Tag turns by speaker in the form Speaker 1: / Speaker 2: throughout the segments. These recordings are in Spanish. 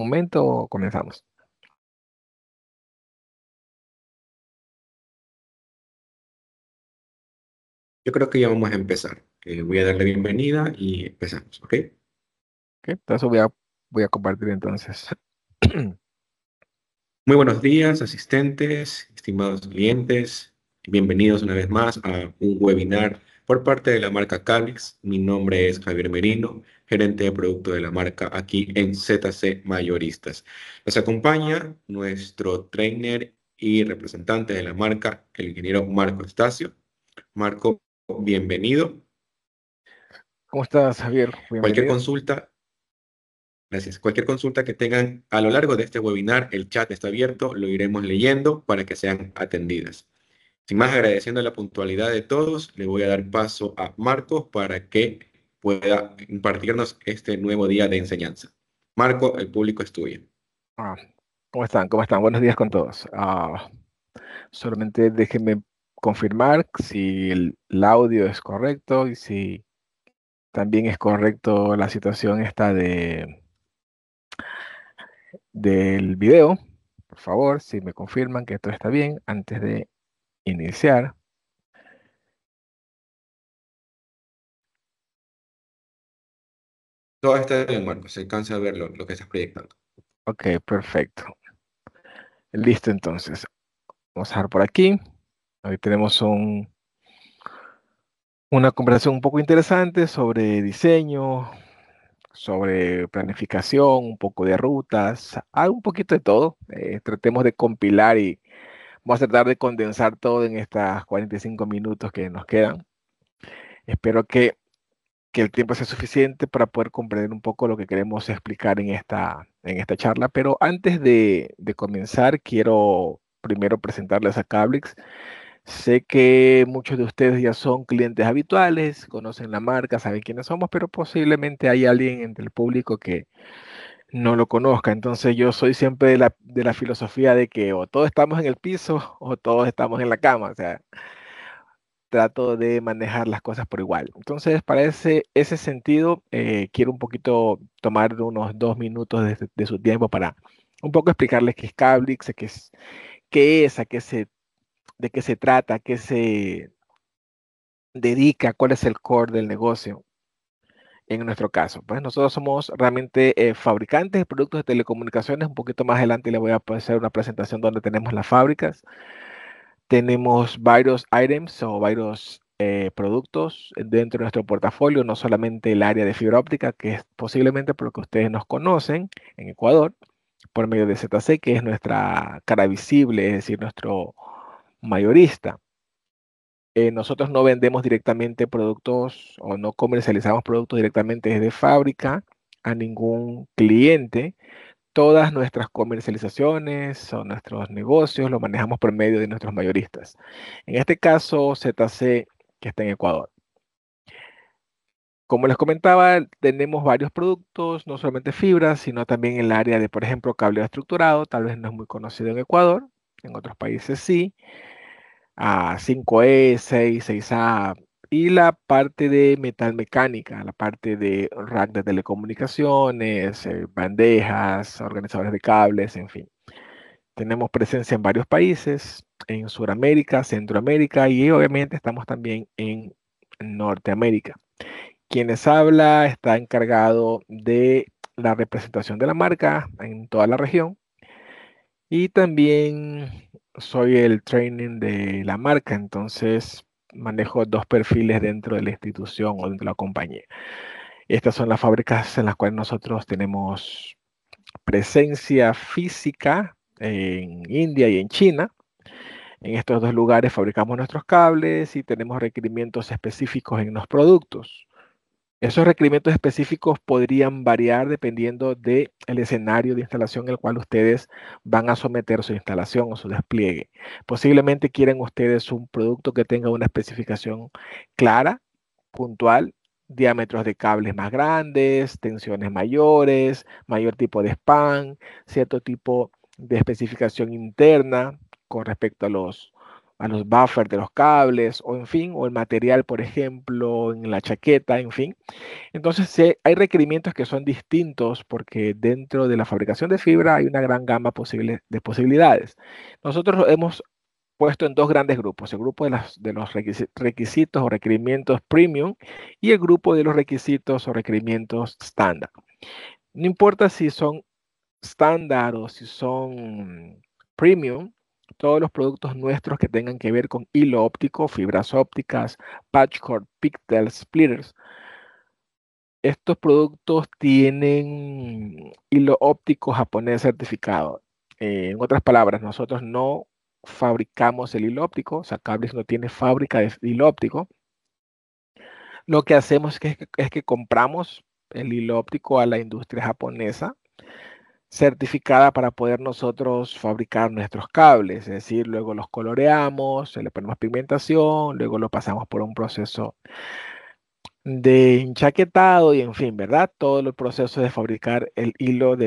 Speaker 1: momento o comenzamos?
Speaker 2: Yo creo que ya vamos a empezar. Voy a darle bienvenida y empezamos, ¿ok?
Speaker 1: Ok, entonces voy a compartir entonces.
Speaker 2: Muy buenos días, asistentes, estimados clientes. Bienvenidos una vez más a un webinar por parte de la marca Calix. Mi nombre es Javier Merino, gerente de producto de la marca aquí en ZC Mayoristas. Nos acompaña nuestro trainer y representante de la marca, el ingeniero Marco Estacio. Marco, bienvenido.
Speaker 1: ¿Cómo estás, Javier?
Speaker 2: Cualquier
Speaker 1: Bienvenido.
Speaker 2: consulta. Gracias. Cualquier consulta que tengan a lo largo de este webinar, el chat está abierto, lo iremos leyendo para que sean atendidas. Sin más, agradeciendo la puntualidad de todos, le voy a dar paso a Marco para que pueda impartirnos este nuevo día de enseñanza. Marco, el público es tuyo.
Speaker 1: Ah, ¿Cómo están? ¿Cómo están? Buenos días con todos. Solamente déjenme confirmar si el audio es correcto y si también es correcto la situación esta del video. Por favor, si me confirman que todo está bien antes de iniciar.
Speaker 2: Todo está bien, Marco, se alcanza a ver lo que estás proyectando.
Speaker 1: Ok, perfecto. Listo entonces. Vamos a dejar por aquí. Hoy tenemos una conversación un poco interesante sobre diseño, sobre planificación, un poco de rutas, un poquito de todo. Tratemos de compilar y vamos a tratar de condensar todo en estas 45 minutos que nos quedan. Espero que el tiempo sea suficiente para poder comprender un poco lo que queremos explicar en esta charla. Pero antes de comenzar, quiero primero presentarles a Cablix. Sé que muchos de ustedes ya son clientes habituales, conocen la marca, saben quiénes somos, pero posiblemente hay alguien entre el público que no lo conozca. Entonces yo soy siempre de la filosofía de que o todos estamos en el piso o todos estamos en la cama. O sea, trato de manejar las cosas por igual. Entonces, para ese sentido, quiero un poquito tomar unos 2 minutos de su tiempo para un poco explicarles qué es Cablix, de qué se trata, qué se dedica, cuál es el core del negocio en nuestro caso. Pues nosotros somos realmente fabricantes de productos de telecomunicaciones. Un poquito más adelante les voy a hacer una presentación donde tenemos las fábricas. Tenemos varios items o varios productos dentro de nuestro portafolio, no solamente el área de fibra óptica, que es posiblemente por lo que ustedes nos conocen en Ecuador, por medio de ZC, que es nuestra cara visible, es decir, nuestro mayorista. Nosotros no vendemos directamente productos o no comercializamos productos directamente desde fábrica a ningún cliente. Todas nuestras comercializaciones o nuestros negocios lo manejamos por medio de nuestros mayoristas. En este caso, ZC, que está en Ecuador. Como les comentaba, tenemos varios productos, no solamente fibras, sino también en el área de, por ejemplo, cableado estructurado. Tal vez no es muy conocido en Ecuador, en otros países sí. A 5E, 6, 6A, y la parte de metal mecánica, la parte de rack de telecomunicaciones, bandejas, organizadores de cables, en fin. Tenemos presencia en varios países, en Sudamérica, Centroamérica y obviamente estamos también en Norteamérica. Quienes habla está encargado de la representación de la marca en toda la región y también soy el training de la marca, entonces manejo dos perfiles dentro de la institución o dentro de la compañía. Estas son las fábricas en las cuales nosotros tenemos presencia física en India y en China. En estos dos lugares fabricamos nuestros cables y tenemos requerimientos específicos en los productos. Esos requerimientos específicos podrían variar dependiendo del escenario de instalación en el cual ustedes van a someter su instalación o su despliegue. Posiblemente quieren ustedes un producto que tenga una especificación clara, puntual, diámetros de cables más grandes, tensiones mayores, mayor tipo de span, cierto tipo de especificación interna con respecto a los a los buffers de los cables, o en fin, o el material, por ejemplo, en la chaqueta, en fin. Entonces, sí, hay requerimientos que son distintos porque dentro de la fabricación de fibra hay una gran gama de posibilidades. Nosotros lo hemos puesto en dos grandes grupos, el grupo de los requisitos o requerimientos premium y el grupo de los requisitos o requerimientos estándar. No importa si son estándar o si son premium, todos los productos nuestros que tengan que ver con hilo óptico, fibras ópticas, patch cord, pigtail, splitters, estos productos tienen hilo óptico japonés certificado. En otras palabras, nosotros no fabricamos el hilo óptico, o sea, Cablix no tiene fábrica de hilo óptico. Lo que hacemos es que compramos el hilo óptico a la industria japonesa certificada para poder nosotros fabricar nuestros cables, es decir, luego los coloreamos, le ponemos pigmentación, luego lo pasamos por un proceso de enchaquetado y en fin, ¿verdad? Todo el proceso de fabricar el hilo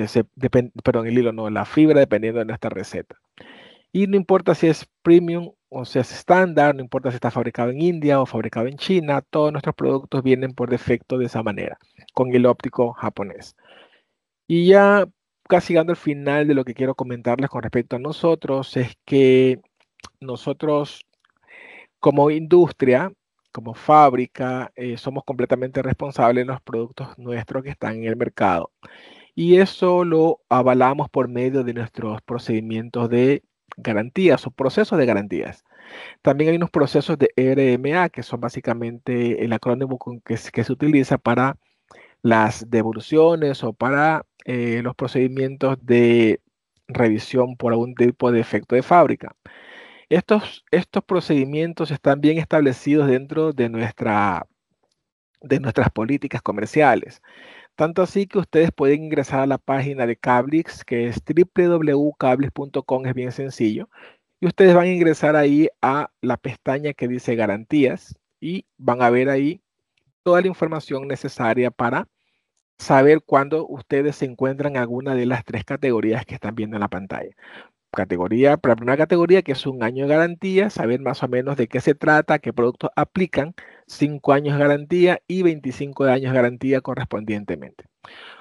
Speaker 1: perdón, el hilo no, la fibra dependiendo de nuestra receta. Y no importa si es premium o si es estándar, no importa si está fabricado en India o fabricado en China, todos nuestros productos vienen por defecto de esa manera, con hilo óptico japonés. Y ya casi llegando al final de lo que quiero comentarles con respecto a nosotros, es que nosotros como industria, como fábrica, somos completamente responsables de los productos nuestros que están en el mercado. Y eso lo avalamos por medio de nuestros procedimientos de garantías o procesos de garantías. También hay unos procesos de RMA, que son básicamente el acrónimo que se utiliza para las devoluciones o para los procedimientos de revisión por algún tipo de efecto de fábrica. Estos procedimientos están bien establecidos dentro de nuestras políticas comerciales. Tanto así que ustedes pueden ingresar a la página de Cablix, que es www.cablix.com, es bien sencillo. Y ustedes van a ingresar ahí a la pestaña que dice garantías y van a ver ahí toda la información necesaria para saber cuándo ustedes se encuentran en alguna de las tres categorías que están viendo en la pantalla. Para la primera categoría, que es un año de garantía, saber más o menos de qué se trata, qué productos aplican, 5 años de garantía y 25 de años de garantía correspondientemente.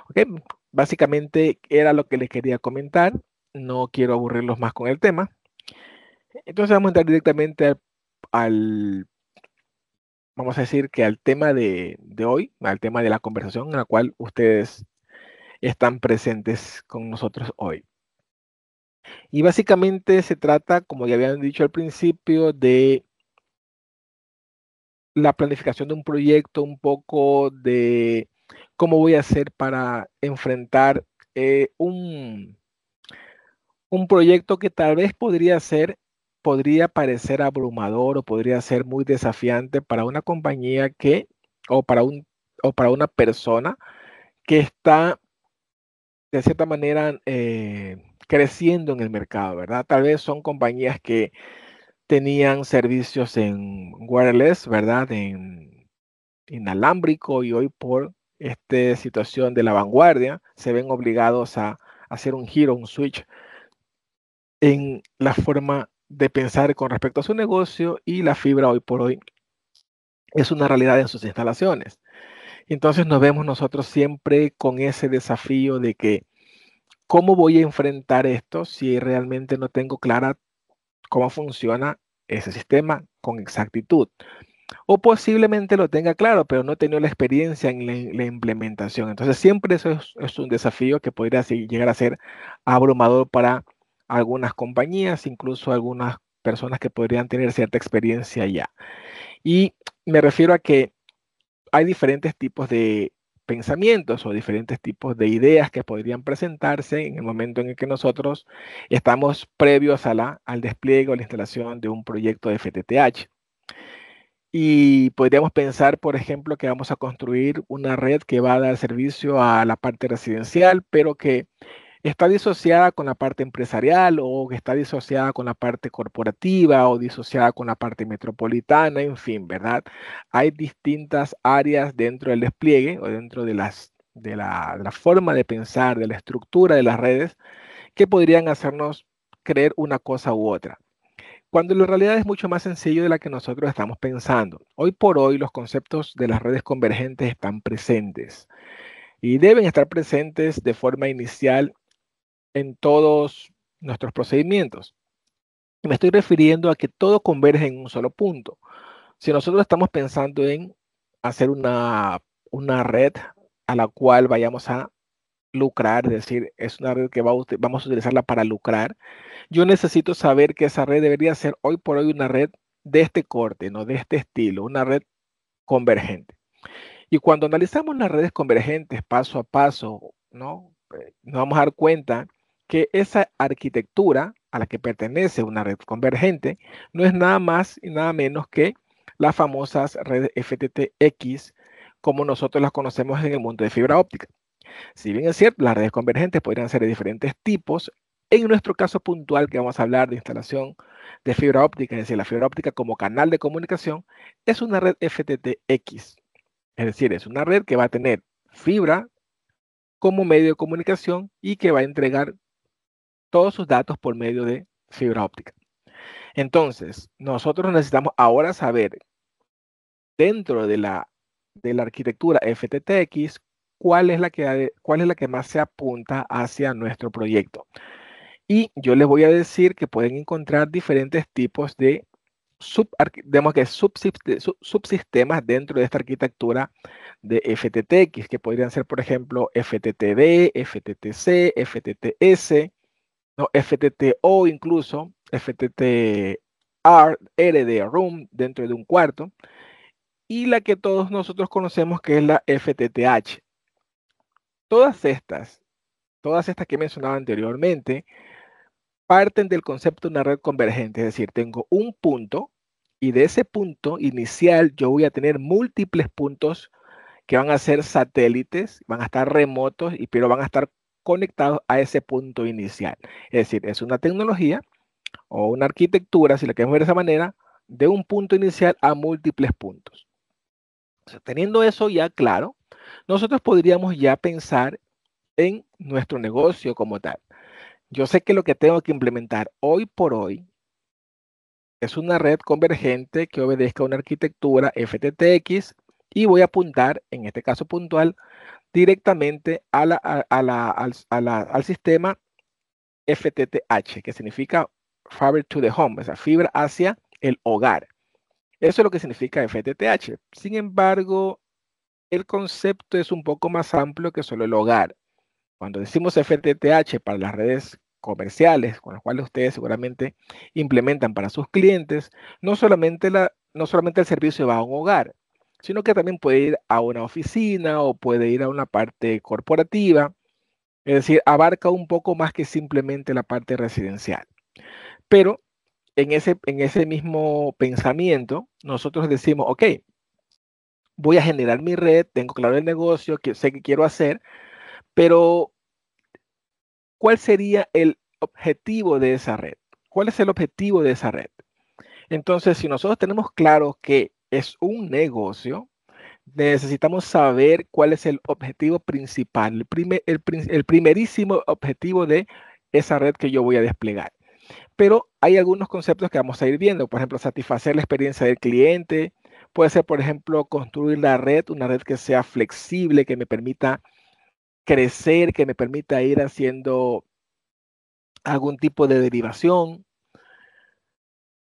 Speaker 1: ¿Ok? Básicamente era lo que les quería comentar. No quiero aburrirlos más con el tema. Entonces vamos a entrar directamente vamos a decir que al tema de hoy, al tema de la conversación en la cual ustedes están presentes con nosotros hoy. Y básicamente se trata, como ya habían dicho al principio, de la planificación de un proyecto, un poco de cómo voy a hacer para enfrentar un proyecto que tal vez podría parecer abrumador o podría ser muy desafiante para una compañía o o para una persona que está de cierta manera creciendo en el mercado, ¿verdad? Tal vez son compañías que tenían servicios en wireless, ¿verdad? En inalámbrico y hoy por esta situación de la vanguardia se ven obligados a hacer un giro, un switch en la forma de pensar con respecto a su negocio y la fibra hoy por hoy es una realidad en sus instalaciones. Entonces nos vemos nosotros siempre con ese desafío de que cómo voy a enfrentar esto si realmente no tengo clara cómo funciona ese sistema con exactitud. O posiblemente lo tenga claro, pero no he tenido la experiencia en la implementación. Entonces siempre eso es un desafío que podría llegar a ser abrumador para algunas compañías, incluso algunas personas que podrían tener cierta experiencia ya. Y me refiero a que hay diferentes tipos de pensamientos o diferentes tipos de ideas que podrían presentarse en el momento en el que nosotros estamos previos al despliegue o la instalación de un proyecto de FTTH. Y podríamos pensar, por ejemplo, que vamos a construir una red que va a dar servicio a la parte residencial, pero que está disociada con la parte empresarial o que está disociada con la parte corporativa o disociada con la parte metropolitana, en fin, ¿verdad? Hay distintas áreas dentro del despliegue o dentro de la forma de pensar, de la estructura de las redes que podrían hacernos creer una cosa u otra. cuando en realidad es mucho más sencillo de la que nosotros estamos pensando. Hoy por hoy los conceptos de las redes convergentes están presentes y deben estar presentes de forma inicial en todos nuestros procedimientos. Y me estoy refiriendo a que todo converge en un solo punto. Si nosotros estamos pensando en hacer una red a la cual vayamos a lucrar, es decir, es una red que vamos a utilizarla para lucrar, yo necesito saber que esa red debería ser hoy por hoy una red de este corte, no de este estilo, una red convergente. Y cuando analizamos las redes convergentes paso a paso, ¿no? Nos vamos a dar cuenta que esa arquitectura a la que pertenece una red convergente no es nada más y nada menos que las famosas redes FTTX, como nosotros las conocemos en el mundo de fibra óptica. Si bien es cierto, las redes convergentes podrían ser de diferentes tipos, en nuestro caso puntual que vamos a hablar de instalación de fibra óptica, es decir, la fibra óptica como canal de comunicación, es una red FTTX. Es decir, es una red que va a tener fibra como medio de comunicación y que va a entregar todos sus datos por medio de fibra óptica. Entonces, nosotros necesitamos ahora saber, dentro de la arquitectura FTTX, cuál es la que más se apunta hacia nuestro proyecto. Y yo les voy a decir que pueden encontrar diferentes tipos de subsistemas dentro de esta arquitectura de FTTX, que podrían ser, por ejemplo, FTTD, FTTC, FTTS, ¿no? FTTO, incluso FTTR de room dentro de un cuarto, y la que todos nosotros conocemos que es la FTTH. Todas estas que mencionaba anteriormente, parten del concepto de una red convergente, es decir, tengo un punto y de ese punto inicial yo voy a tener múltiples puntos que van a ser satélites, van a estar remotos, pero van a estar conectados a ese punto inicial. Es decir, es una tecnología o una arquitectura, si la queremos ver de esa manera, de un punto inicial a múltiples puntos. Entonces, teniendo eso ya claro, nosotros podríamos ya pensar en nuestro negocio como tal. Yo sé que lo que tengo que implementar hoy por hoy es una red convergente que obedezca a una arquitectura FTTX y voy a apuntar, en este caso puntual, directamente al sistema FTTH, que significa Fiber to the Home, o sea, fibra hacia el hogar. Eso es lo que significa FTTH. Sin embargo, el concepto es un poco más amplio que solo el hogar. Cuando decimos FTTH para las redes comerciales, con las cuales ustedes seguramente implementan para sus clientes, no solamente el servicio va a un hogar, sino que también puede ir a una oficina o puede ir a una parte corporativa. Es decir, abarca un poco más que simplemente la parte residencial. Pero en ese mismo pensamiento, nosotros decimos, ok, voy a generar mi red, tengo claro el negocio, que sé que quiero hacer, pero ¿cuál sería el objetivo de esa red? ¿Cuál es el objetivo de esa red? Entonces, si nosotros tenemos claro que es un negocio, necesitamos saber cuál es el objetivo principal, el primerísimo objetivo de esa red que yo voy a desplegar. Pero hay algunos conceptos que vamos a ir viendo, por ejemplo, satisfacer la experiencia del cliente, puede ser, por ejemplo, construir la red, una red que sea flexible, que me permita crecer, que me permita ir haciendo algún tipo de derivación,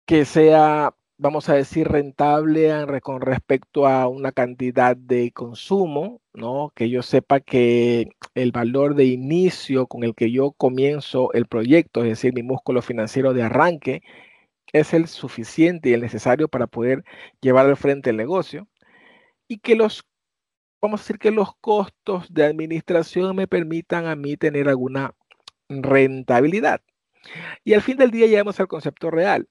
Speaker 1: que sea, vamos a decir, rentable con respecto a una cantidad de consumo, ¿no? Que yo sepa que el valor de inicio con el que yo comienzo el proyecto, es decir, mi músculo financiero de arranque, es el suficiente y el necesario para poder llevar al frente el negocio y que vamos a decir que los costos de administración me permitan a mí tener alguna rentabilidad. Y al fin del día llegamos al concepto real.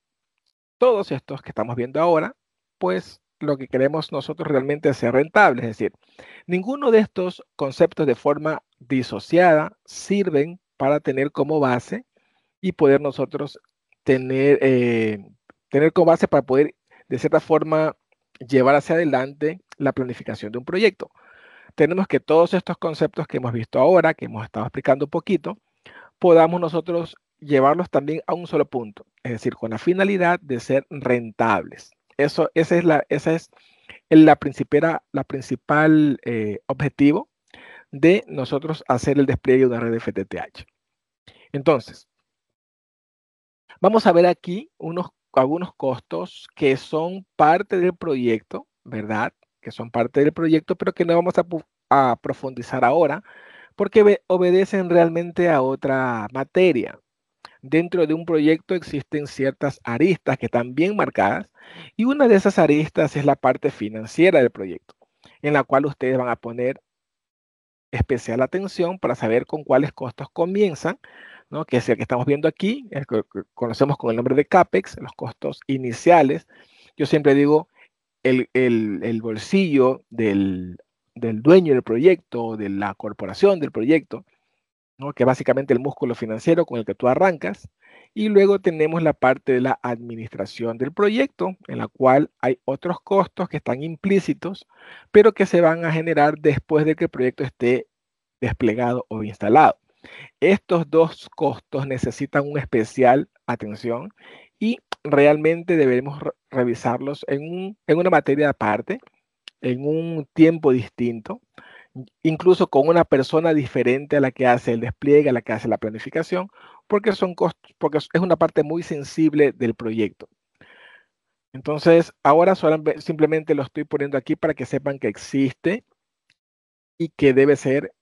Speaker 1: Todos estos que estamos viendo ahora, pues lo que queremos nosotros realmente es ser rentables, es decir, ninguno de estos conceptos de forma disociada sirven para tener como base y poder nosotros tener como base para poder, de cierta forma, llevar hacia adelante la planificación de un proyecto. Tenemos que todos estos conceptos que hemos visto ahora, que hemos estado explicando un poquito, podamos nosotros llevarlos también a un solo punto, es decir, con la finalidad de ser rentables. Esa es la principal objetivo de nosotros hacer el despliegue de una red FTTH. Entonces, vamos a ver aquí algunos costos que son parte del proyecto, ¿verdad? Que son parte del proyecto, pero que no vamos a profundizar ahora, porque obedecen realmente a otra materia. Dentro de un proyecto existen ciertas aristas que están bien marcadas, y una de esas aristas es la parte financiera del proyecto, en la cual ustedes van a poner especial atención para saber con cuáles costos comienzan, ¿no? Que es el que estamos viendo aquí, el que conocemos con el nombre de CAPEX, los costos iniciales. Yo siempre digo el bolsillo del dueño del proyecto, de la corporación del proyecto, ¿no? Que es básicamente el músculo financiero con el que tú arrancas. Y luego tenemos la parte de la administración del proyecto, en la cual hay otros costos que están implícitos, pero que se van a generar después de que el proyecto esté desplegado o instalado. Estos dos costos necesitan una especial atención y realmente debemos revisarlos en una materia aparte, en un tiempo distinto, incluso con una persona diferente a la que hace el despliegue, a la que hace la planificación, porque son costos, porque es una parte muy sensible del proyecto. Entonces, ahora simplemente lo estoy poniendo aquí para que sepan que existe y que debe ser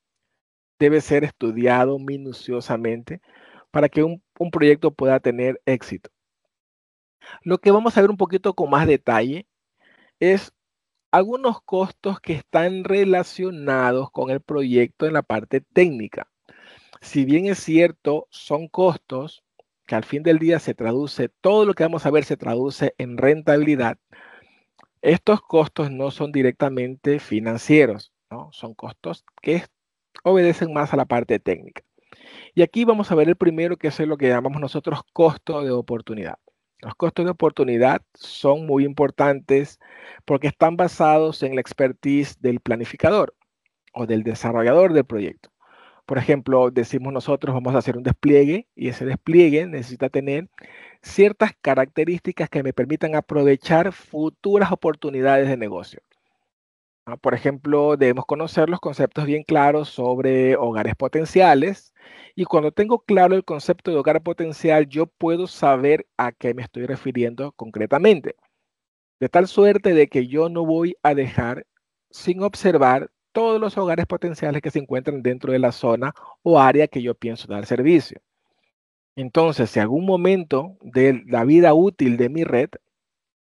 Speaker 1: estudiado minuciosamente para que un proyecto pueda tener éxito. Lo que vamos a ver un poquito con más detalle es algunos costos que están relacionados con el proyecto en la parte técnica. Si bien es cierto, son costos que al fin del día todo lo que vamos a ver se traduce en rentabilidad. Estos costos no son directamente financieros, ¿no? Son costos que obedecen más a la parte técnica. Y aquí vamos a ver el primero, que es lo que llamamos nosotros costo de oportunidad. Los costos de oportunidad son muy importantes porque están basados en la expertise del planificador o del desarrollador del proyecto. Por ejemplo, decimos nosotros vamos a hacer un despliegue y ese despliegue necesita tener ciertas características que me permitan aprovechar futuras oportunidades de negocio. Por ejemplo, debemos conocer los conceptos bien claros sobre hogares potenciales, y cuando tengo claro el concepto de hogar potencial, yo puedo saber a qué me estoy refiriendo concretamente, de tal suerte de que yo no voy a dejar sin observar todos los hogares potenciales que se encuentran dentro de la zona o área que yo pienso dar servicio. Entonces, si algún momento de la vida útil de mi red,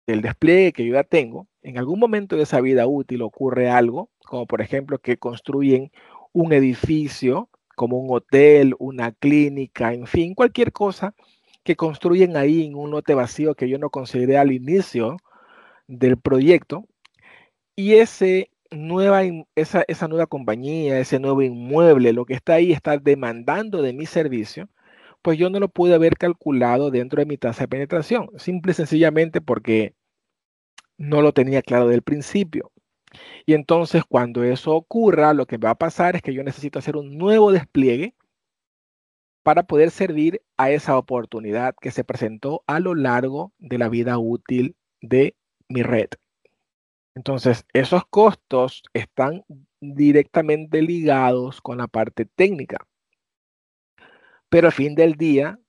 Speaker 1: del despliegue que yo ya tengo, en algún momento de esa vida útil ocurre algo, como por ejemplo que construyen un edificio, como un hotel, una clínica, en fin, cualquier cosa que construyen ahí en un lote vacío que yo no consideré al inicio del proyecto, y esa nueva compañía, ese nuevo inmueble, lo que está ahí está demandando de mi servicio, pues yo no lo pude haber calculado dentro de mi tasa de penetración, simple y sencillamente porque no lo tenía claro del principio. Y entonces cuando eso ocurra, lo que va a pasar es que yo necesito hacer un nuevo despliegue para poder servir a esa oportunidad que se presentó a lo largo de la vida útil de mi red. Entonces, esos costos están directamente ligados con la parte técnica, pero al fin del día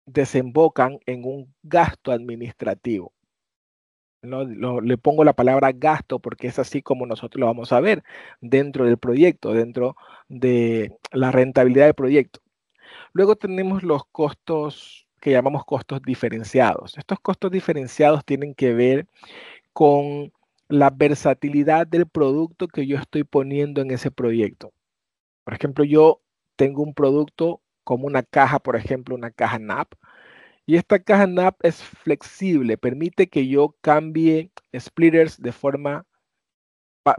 Speaker 1: desembocan en un gasto administrativo. Le pongo la palabra gasto porque es así como nosotros lo vamos a ver dentro del proyecto, dentro de la rentabilidad del proyecto. Luego tenemos los costos que llamamos costos diferenciados. Estos costos diferenciados tienen que ver con la versatilidad del producto que yo estoy poniendo en ese proyecto. Por ejemplo, yo tengo un producto como una caja, por ejemplo, una caja NAP, y esta caja NAP es flexible, permite que yo cambie splitters de forma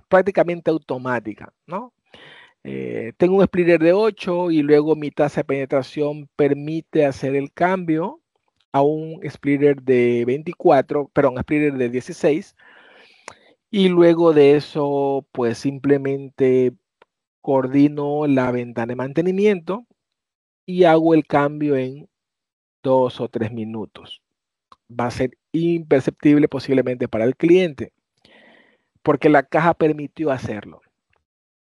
Speaker 1: prácticamente automática, ¿no? Tengo un splitter de 8 y luego mi tasa de penetración permite hacer el cambio a un splitter de 24, perdón, un splitter de 16, y luego de eso, pues simplemente coordino la ventana de mantenimiento y hago el cambio en 2 o 3 minutos. Va a ser imperceptible posiblemente para el cliente, porque la caja permitió hacerlo.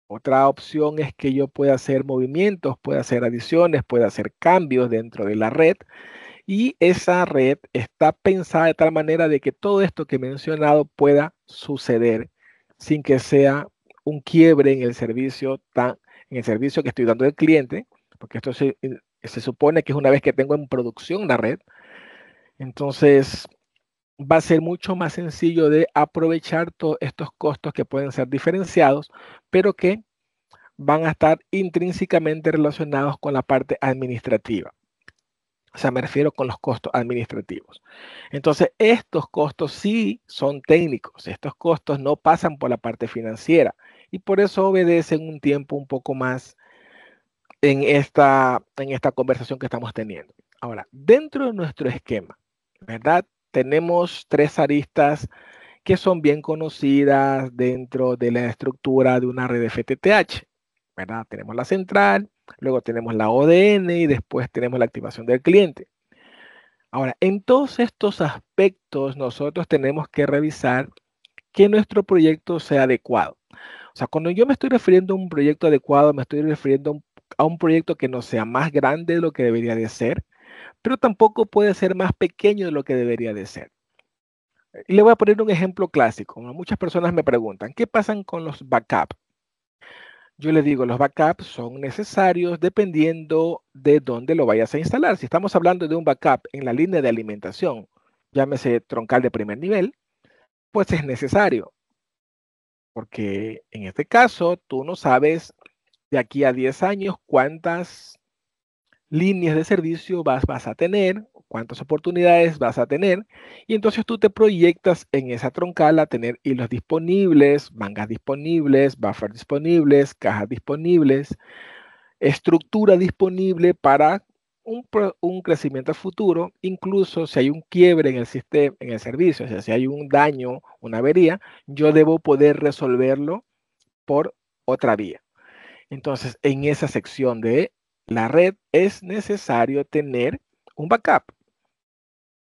Speaker 1: Otra opción es que yo pueda hacer movimientos, pueda hacer adiciones, pueda hacer cambios dentro de la red, y esa red está pensada de tal manera de que todo esto que he mencionado pueda suceder sin que sea un quiebre en el servicio que estoy dando al cliente, porque esto se supone que es una vez que tengo en producción la red. Entonces va a ser mucho más sencillo de aprovechar todos estos costos que pueden ser diferenciados, pero que van a estar intrínsecamente relacionados con la parte administrativa. O sea, me refiero con los costos administrativos. Entonces, estos costos sí son técnicos. Estos costos no pasan por la parte financiera y por eso obedecen un tiempo un poco más en esta conversación que estamos teniendo. Ahora, dentro de nuestro esquema, ¿verdad? Tenemos tres aristas que son bien conocidas dentro de la estructura de una red FTTH, ¿verdad? Tenemos la central, luego tenemos la ODN y después tenemos la activación del cliente. Ahora, en todos estos aspectos nosotros tenemos que revisar que nuestro proyecto sea adecuado. O sea, cuando yo me estoy refiriendo a un proyecto adecuado, me estoy refiriendo a un proyecto que no sea más grande de lo que debería de ser, pero tampoco puede ser más pequeño de lo que debería de ser. Y le voy a poner un ejemplo clásico. Muchas personas me preguntan, ¿qué pasan con los backups? Yo les digo, los backups son necesarios dependiendo de dónde lo vayas a instalar. Si estamos hablando de un backup en la línea de alimentación, llámese troncal de primer nivel, pues es necesario, porque en este caso tú no sabes de aquí a 10 años cuántas líneas de servicio vas a tener, cuántas oportunidades vas a tener, y entonces tú te proyectas en esa troncal a tener hilos disponibles, mangas disponibles, buffers disponibles, cajas disponibles, estructura disponible para un crecimiento futuro, incluso si hay un quiebre en el sistema, en el servicio, o sea, si hay un daño, una avería, yo debo poder resolverlo por otra vía. Entonces, en esa sección de la red es necesario tener un backup.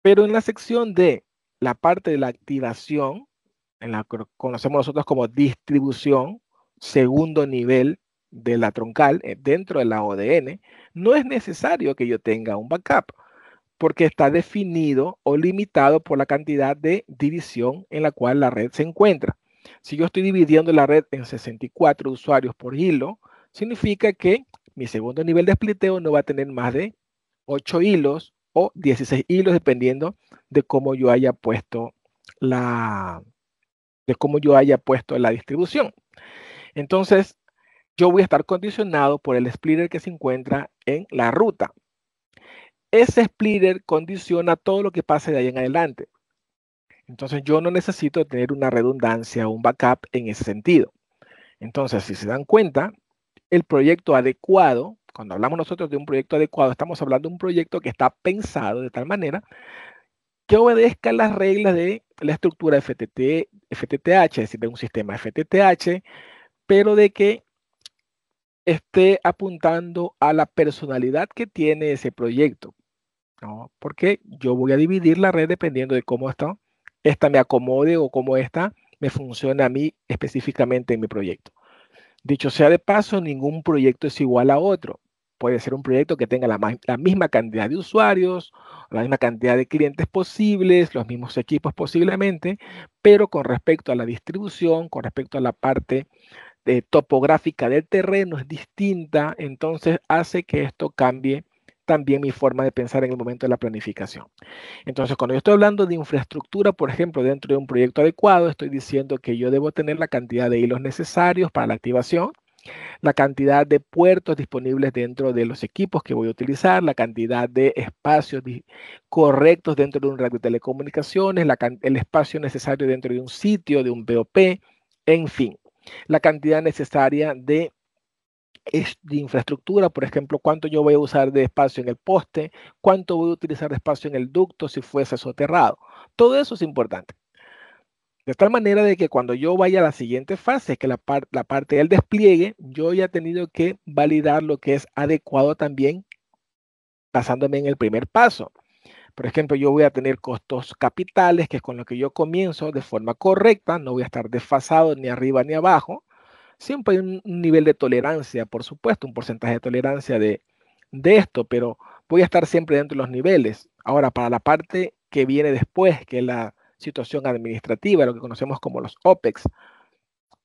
Speaker 1: Pero en la sección de la parte de la activación, en la que conocemos nosotros como distribución, segundo nivel de la troncal, dentro de la ODN, no es necesario que yo tenga un backup, porque está definido o limitado por la cantidad de división en la cual la red se encuentra. Si yo estoy dividiendo la red en 64 usuarios por hilo, significa que mi segundo nivel de spliteo no va a tener más de 8 hilos o 16 hilos, dependiendo de cómo yo haya puesto la, la distribución. Entonces, yo voy a estar condicionado por el splitter que se encuentra en la ruta. Ese splitter condiciona todo lo que pase de ahí en adelante. Entonces yo no necesito tener una redundancia o un backup en ese sentido. Entonces, si se dan cuenta, el proyecto adecuado, cuando hablamos nosotros de un proyecto adecuado, estamos hablando de un proyecto que está pensado de tal manera que obedezca las reglas de la estructura FTTH, es decir, de un sistema FTTH, pero de que esté apuntando a la personalidad que tiene ese proyecto, ¿no? Porque yo voy a dividir la red dependiendo de cómo esta me acomode o cómo esta me funciona a mí específicamente en mi proyecto. Dicho sea de paso, ningún proyecto es igual a otro. Puede ser un proyecto que tenga la misma cantidad de usuarios, la misma cantidad de clientes posibles, los mismos equipos posiblemente, pero con respecto a la distribución, con respecto a la parte topográfica del terreno es distinta, entonces hace que esto cambie también mi forma de pensar en el momento de la planificación. Entonces, cuando yo estoy hablando de infraestructura, por ejemplo, dentro de un proyecto adecuado, estoy diciendo que yo debo tener la cantidad de hilos necesarios para la activación, la cantidad de puertos disponibles dentro de los equipos que voy a utilizar, la cantidad de espacios correctos dentro de un red de telecomunicaciones, el espacio necesario dentro de un sitio, de un BOP, en fin, la cantidad necesaria de infraestructura, por ejemplo, cuánto yo voy a usar de espacio en el poste, cuánto voy a utilizar de espacio en el ducto si fuese soterrado. Todo eso es importante. De tal manera de que cuando yo vaya a la siguiente fase, que la parte del despliegue, yo ya he tenido que validar lo que es adecuado también basándome en el primer paso. Por ejemplo, yo voy a tener costos capitales, que es con lo que yo comienzo de forma correcta, no voy a estar desfasado ni arriba ni abajo. Siempre hay un nivel de tolerancia, por supuesto, un porcentaje de tolerancia de esto, pero voy a estar siempre dentro de los niveles. Ahora, para la parte que viene después, que es la situación administrativa, lo que conocemos como los OPEX,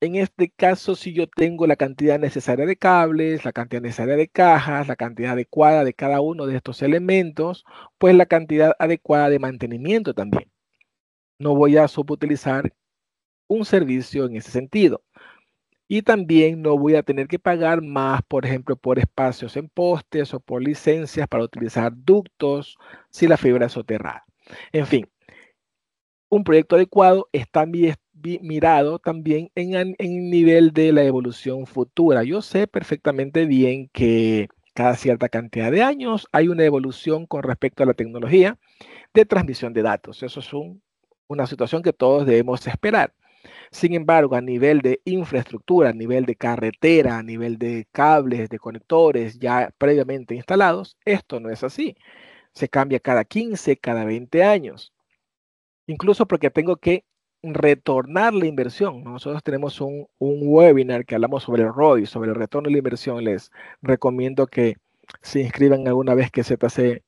Speaker 1: en este caso, si yo tengo la cantidad necesaria de cables, la cantidad necesaria de cajas, la cantidad adecuada de cada uno de estos elementos, pues la cantidad adecuada de mantenimiento también. No voy a subutilizar un servicio en ese sentido. Y también no voy a tener que pagar más, por ejemplo, por espacios en postes o por licencias para utilizar ductos si la fibra es soterrada. En fin, un proyecto adecuado está mirado también en el nivel de la evolución futura. Yo sé perfectamente bien que cada cierta cantidad de años hay una evolución con respecto a la tecnología de transmisión de datos. Eso es una situación que todos debemos esperar. Sin embargo, a nivel de infraestructura, a nivel de carretera, a nivel de cables, de conectores ya previamente instalados, esto no es así. Se cambia cada 15, cada 20 años. Incluso porque tengo que retornar la inversión. Nosotros tenemos un webinar que hablamos sobre el ROI, sobre el retorno de la inversión. Les recomiendo que se inscriban alguna vez que ZC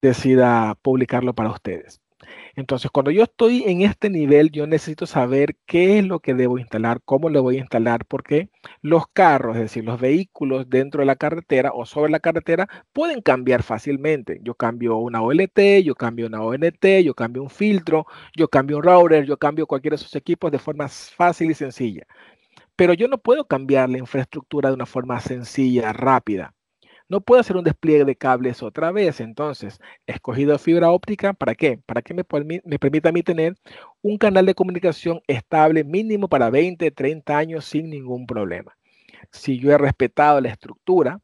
Speaker 1: decida publicarlo para ustedes. Entonces, cuando yo estoy en este nivel, yo necesito saber qué es lo que debo instalar, cómo lo voy a instalar, porque los carros, es decir, los vehículos dentro de la carretera o sobre la carretera pueden cambiar fácilmente. Yo cambio una OLT, yo cambio una ONT, yo cambio un filtro, yo cambio un router, yo cambio cualquiera de esos equipos de forma fácil y sencilla. Pero yo no puedo cambiar la infraestructura de una forma sencilla, rápida. No puedo hacer un despliegue de cables otra vez. Entonces, he escogido fibra óptica. ¿Para qué? Para que me permita a mí tener un canal de comunicación estable mínimo para 20, 30 años sin ningún problema. Si yo he respetado la estructura,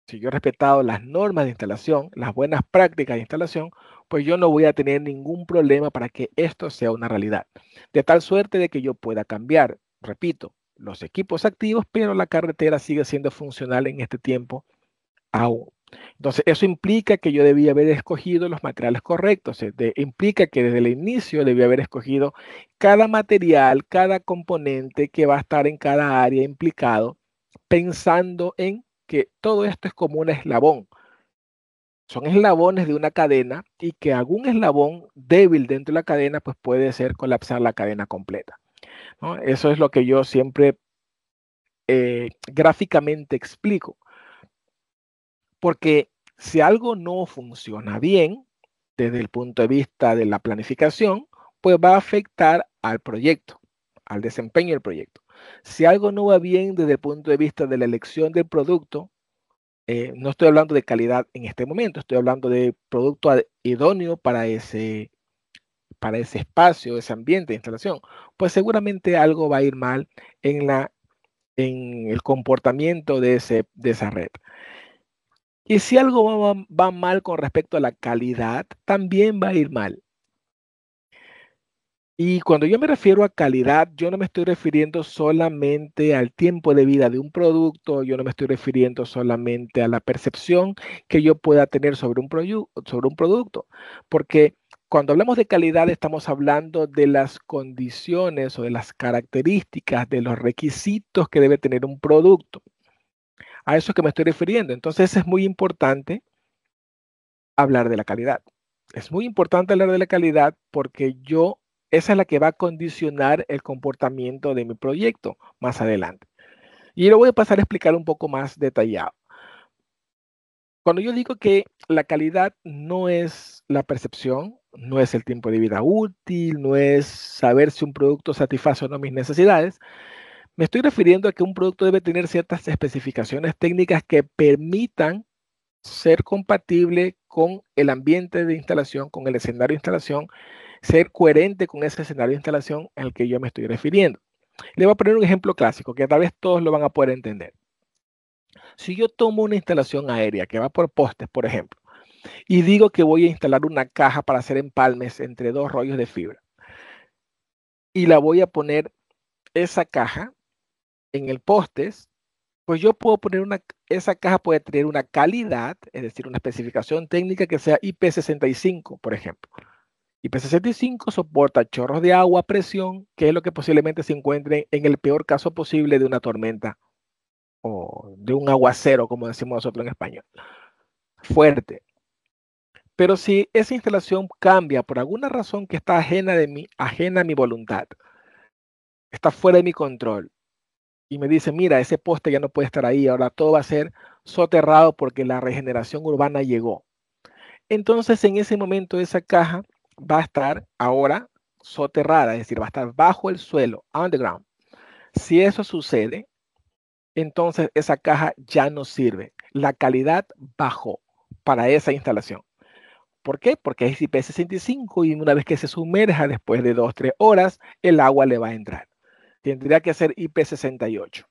Speaker 1: si yo he respetado las normas de instalación, las buenas prácticas de instalación, pues yo no voy a tener ningún problema para que esto sea una realidad. De tal suerte de que yo pueda cambiar, repito, los equipos activos, pero la carretera sigue siendo funcional en este tiempo aún. Entonces, eso implica que yo debía haber escogido los materiales correctos. Implica que desde el inicio debía haber escogido cada material, cada componente que va a estar en cada área implicado, pensando en que todo esto es como un eslabón. Son eslabones de una cadena y que algún eslabón débil dentro de la cadena pues puede ser colapsar la cadena completa, ¿no? Eso es lo que yo siempre gráficamente explico. Porque si algo no funciona bien desde el punto de vista de la planificación, pues va a afectar al proyecto, al desempeño del proyecto. Si algo no va bien desde el punto de vista de la elección del producto, no estoy hablando de calidad en este momento, estoy hablando de producto idóneo para ese espacio, ese ambiente de instalación, pues seguramente algo va a ir mal en el comportamiento de esa red. Y si algo va mal con respecto a la calidad, también va a ir mal. Y cuando yo me refiero a calidad, yo no me estoy refiriendo solamente al tiempo de vida de un producto, yo no me estoy refiriendo solamente a la percepción que yo pueda tener sobre un producto, porque cuando hablamos de calidad estamos hablando de las condiciones o de las características, de los requisitos que debe tener un producto. A eso es que me estoy refiriendo. Entonces es muy importante hablar de la calidad. Es muy importante hablar de la calidad porque esa es la que va a condicionar el comportamiento de mi proyecto más adelante. Y lo voy a pasar a explicar un poco más detallado. Cuando yo digo que la calidad no es la percepción, no es el tiempo de vida útil, no es saber si un producto satisface o no mis necesidades, me estoy refiriendo a que un producto debe tener ciertas especificaciones técnicas que permitan ser compatible con el ambiente de instalación, con el escenario de instalación, ser coherente con ese escenario de instalación al que yo me estoy refiriendo. Le voy a poner un ejemplo clásico que tal vez todos lo van a poder entender. Si yo tomo una instalación aérea que va por postes, por ejemplo, y digo que voy a instalar una caja para hacer empalmes entre dos rollos de fibra, y la voy a poner esa caja en el postes, Pues yo puedo poner esa caja puede tener una calidad, es decir, una especificación técnica que sea IP65, por ejemplo. IP65 soporta chorros de agua a presión, que es lo que posiblemente se encuentre en el peor caso posible de una tormenta o de un aguacero, como decimos nosotros en español, fuerte. Pero si esa instalación cambia por alguna razón que está ajena a mi voluntad, está fuera de mi control, y me dice, mira, ese poste ya no puede estar ahí, ahora todo va a ser soterrado porque la regeneración urbana llegó. Entonces, en ese momento, esa caja va a estar ahora soterrada, es decir, va a estar bajo el suelo, underground. Si eso sucede, entonces esa caja ya no sirve. La calidad bajó para esa instalación. ¿Por qué? Porque es IP65 y una vez que se sumerja después de 2 o 3 horas, el agua le va a entrar. Tendría que ser IP68.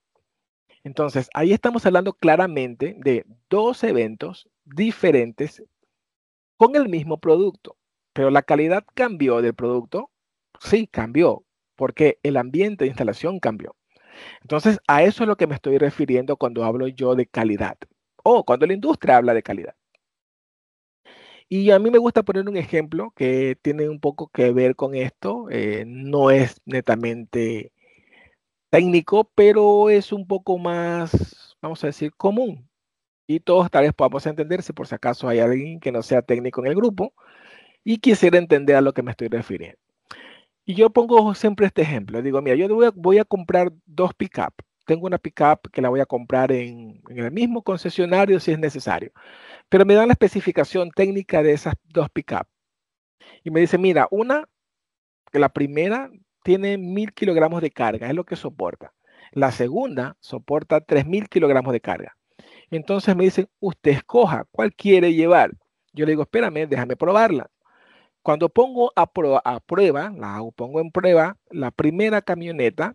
Speaker 1: Entonces, ahí estamos hablando claramente de dos eventos diferentes con el mismo producto, pero la calidad cambió del producto. Sí, cambió, porque el ambiente de instalación cambió. Entonces, a eso es lo que me estoy refiriendo cuando hablo yo de calidad o cuando la industria habla de calidad. Y a mí me gusta poner un ejemplo que tiene un poco que ver con esto. No es netamente técnico, pero es un poco más, vamos a decir, común. Y todos tal vez podamos entenderse por si acaso hay alguien que no sea técnico en el grupo y quisiera entender a lo que me estoy refiriendo. Y yo pongo siempre este ejemplo. Digo, mira, yo voy a comprar 2 pick-up. Tengo una pick-up que la voy a comprar en el mismo concesionario si es necesario. Pero me dan la especificación técnica de esas 2 pick-up. Y me dice, mira, que la primera tiene 1000 kilogramos de carga, es lo que soporta. La segunda soporta 3000 kilogramos de carga. Entonces me dicen, usted escoja cuál quiere llevar. Yo le digo, espérame, déjame probarla. Cuando pongo a prueba, pongo en prueba, la primera camioneta,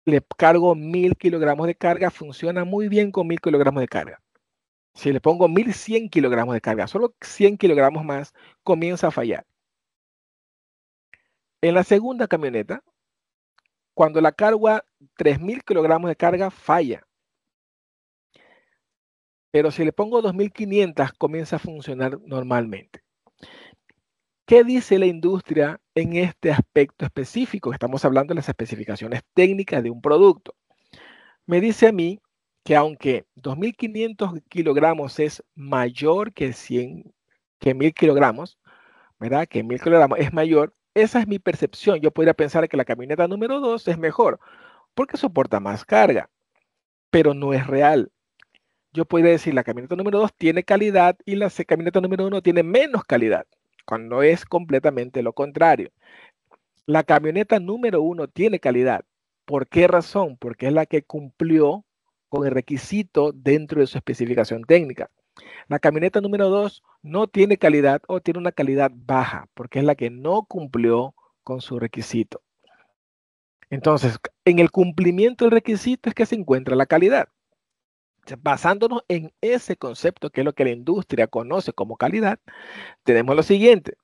Speaker 1: le cargo 1000 kilogramos de carga, funciona muy bien con 1000 kilogramos de carga. Si le pongo 1100 kilogramos de carga, solo 100 kilogramos más, comienza a fallar. En la segunda camioneta, cuando la cargo a 3000 kilogramos de carga, falla. Pero si le pongo 2500, comienza a funcionar normalmente. ¿Qué dice la industria en este aspecto específico? Estamos hablando de las especificaciones técnicas de un producto. Me dice a mí que aunque 2500 kilogramos es mayor que 1000 kilogramos, ¿verdad? Que 1000 kilogramos es mayor, esa es mi percepción. Yo podría pensar que la camioneta número 2 es mejor porque soporta más carga, pero no es real. Yo podría decir la camioneta número 2 tiene calidad y la camioneta número 1 tiene menos calidad, cuando es completamente lo contrario. La camioneta número 1 tiene calidad. ¿Por qué razón? Porque es la que cumplió con el requisito dentro de su especificación técnica. La camioneta número 2 no tiene calidad o tiene una calidad baja, porque es la que no cumplió con su requisito. Entonces, en el cumplimiento del requisito es que se encuentra la calidad. Basándonos en ese concepto, que es lo que la industria conoce como calidad, tenemos lo siguiente.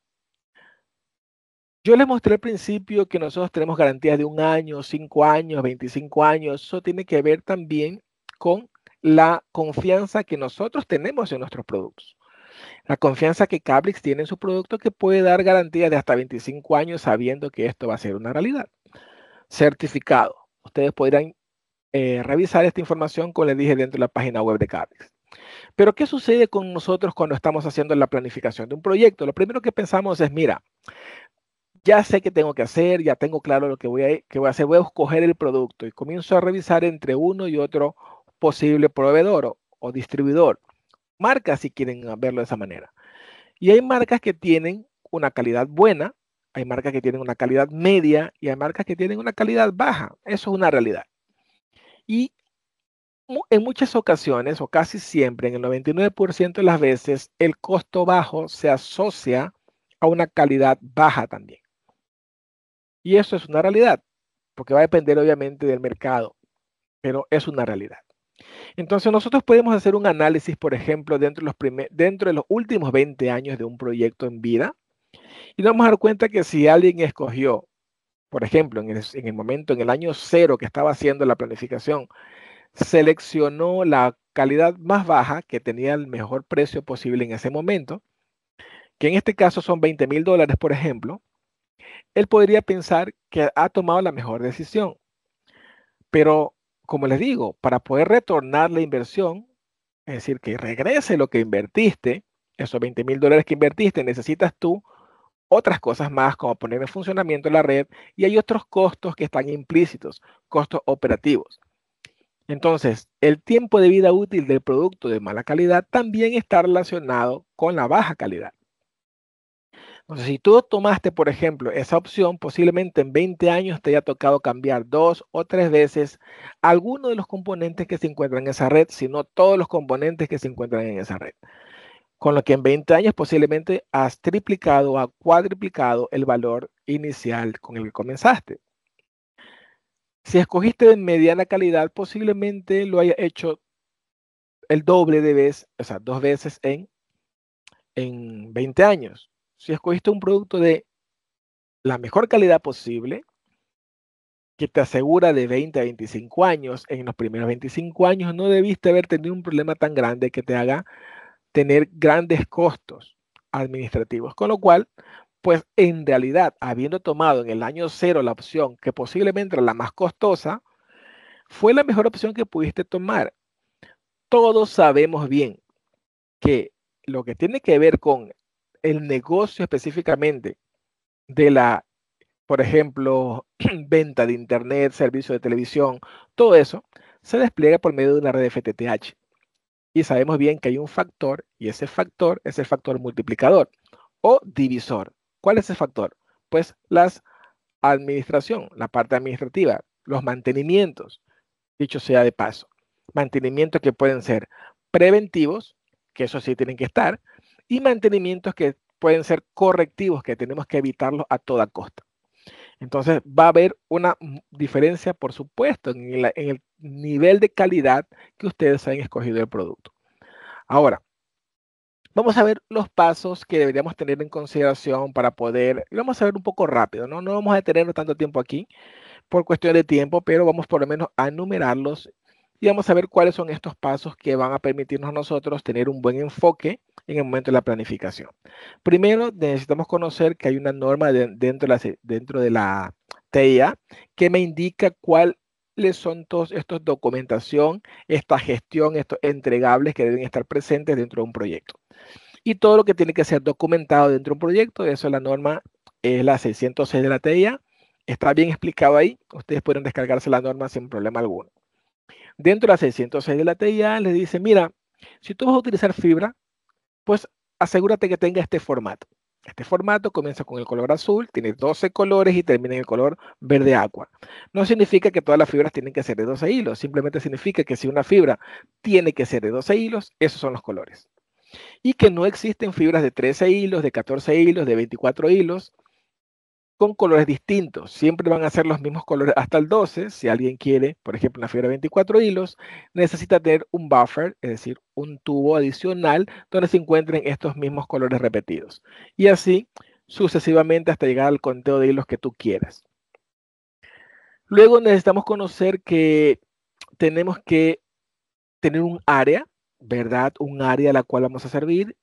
Speaker 1: Yo les mostré al principio que nosotros tenemos garantías de 1 año, 5 años, 25 años. Eso tiene que ver también con la confianza que nosotros tenemos en nuestros productos. La confianza que Cablix tiene en su producto, que puede dar garantías de hasta 25 años sabiendo que esto va a ser una realidad. Certificado. Ustedes podrán revisar esta información, como les dije, dentro de la página web de Cablix. Pero, ¿qué sucede con nosotros cuando estamos haciendo la planificación de un proyecto? Lo primero que pensamos es, mira, ya sé qué tengo que hacer, ya tengo claro lo que voy a hacer, voy a escoger el producto y comienzo a revisar entre uno y otro posible proveedor o distribuidor. Marcas, si quieren verlo de esa manera. Y hay marcas que tienen una calidad buena, hay marcas que tienen una calidad media y hay marcas que tienen una calidad baja. Eso es una realidad. Y en muchas ocasiones, o casi siempre, en el 99% de las veces, el costo bajo se asocia a una calidad baja también. Y eso es una realidad, porque va a depender obviamente del mercado, pero es una realidad. Entonces nosotros podemos hacer un análisis, por ejemplo, dentro de los últimos 20 años de un proyecto en vida, y nos vamos a dar cuenta que si alguien escogió, por ejemplo, en el momento, en el año 0 que estaba haciendo la planificación, seleccionó la calidad más baja que tenía el mejor precio posible en ese momento, que en este caso son $20,000, por ejemplo, él podría pensar que ha tomado la mejor decisión. Pero, como les digo, para poder retornar la inversión, es decir, que regrese lo que invertiste, esos $20,000 que invertiste, necesitas tú otras cosas más, como poner en funcionamiento la red, y hay otros costos que están implícitos, costos operativos. Entonces, el tiempo de vida útil del producto de mala calidad también está relacionado con la baja calidad. Entonces, si tú tomaste, por ejemplo, esa opción, posiblemente en 20 años te haya tocado cambiar 2 o 3 veces alguno de los componentes que se encuentran en esa red, sino todos los componentes que se encuentran en esa red. Con lo que en 20 años posiblemente has triplicado o cuadriplicado el valor inicial con el que comenzaste. Si escogiste de mediana calidad, posiblemente lo haya hecho el doble de veces, o sea, 2 veces en 20 años. Si escogiste un producto de la mejor calidad posible, que te asegura de 20 a 25 años, en los primeros 25 años no debiste haber tenido un problema tan grande que te haga tener grandes costos administrativos. Con lo cual, pues en realidad, habiendo tomado en el año cero la opción que posiblemente era la más costosa, fue la mejor opción que pudiste tomar. Todos sabemos bien que lo que tiene que ver con el negocio específicamente de la, por ejemplo, venta de internet, servicio de televisión, todo eso se despliega por medio de una red de FTTH. Y sabemos bien que hay un factor, y ese factor es el factor multiplicador o divisor. ¿Cuál es ese factor? Pues la administración, la parte administrativa, los mantenimientos, dicho sea de paso. Mantenimientos que pueden ser preventivos, que eso sí tienen que estar, y mantenimientos que pueden ser correctivos, que tenemos que evitarlos a toda costa. Entonces va a haber una diferencia, por supuesto, en el nivel de calidad que ustedes han escogido el producto. Ahora, vamos a ver los pasos que deberíamos tener en consideración para poder, y vamos a ver un poco rápido, ¿no? No vamos a detenernos tanto tiempo aquí por cuestión de tiempo, pero vamos por lo menos a enumerarlos y vamos a ver cuáles son estos pasos que van a permitirnos a nosotros tener un buen enfoque en el momento de la planificación. Primero, necesitamos conocer que hay una norma dentro de la TIA que me indica cuáles son todos estos documentación, esta gestión, estos entregables que deben estar presentes dentro de un proyecto. Y todo lo que tiene que ser documentado dentro de un proyecto, eso es la norma, es la 606 de la TIA. Está bien explicado ahí. Ustedes pueden descargarse la norma sin problema alguno. Dentro de la 606 de la TIA les dice, mira, si tú vas a utilizar fibra, pues asegúrate que tenga este formato. Este formato comienza con el color azul, tiene 12 colores y termina en el color verde agua. No significa que todas las fibras tienen que ser de 12 hilos, simplemente significa que si una fibra tiene que ser de 12 hilos, esos son los colores. Y que no existen fibras de 13 hilos, de 14 hilos, de 24 hilos, con colores distintos. Siempre van a ser los mismos colores hasta el 12. Si alguien quiere, por ejemplo, una fibra de 24 hilos, necesita tener un buffer, es decir, un tubo adicional donde se encuentren estos mismos colores repetidos. Y así sucesivamente hasta llegar al conteo de hilos que tú quieras. Luego necesitamos conocer que tenemos que tener un área, ¿verdad? Un área a la cual vamos a servir,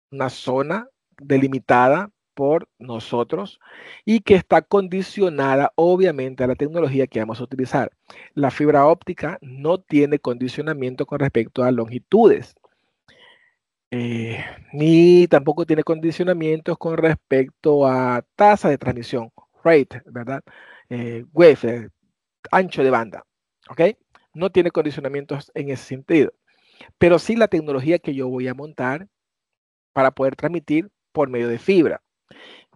Speaker 1: una zona delimitada por nosotros y que está condicionada obviamente a la tecnología que vamos a utilizar. La fibra óptica no tiene condicionamiento con respecto a longitudes, ni tampoco tiene condicionamientos con respecto a tasa de transmisión, rate, ¿verdad? Wave, ancho de banda, ¿ok? No tiene condicionamientos en ese sentido, pero sí la tecnología que yo voy a montar para poder transmitir por medio de fibra.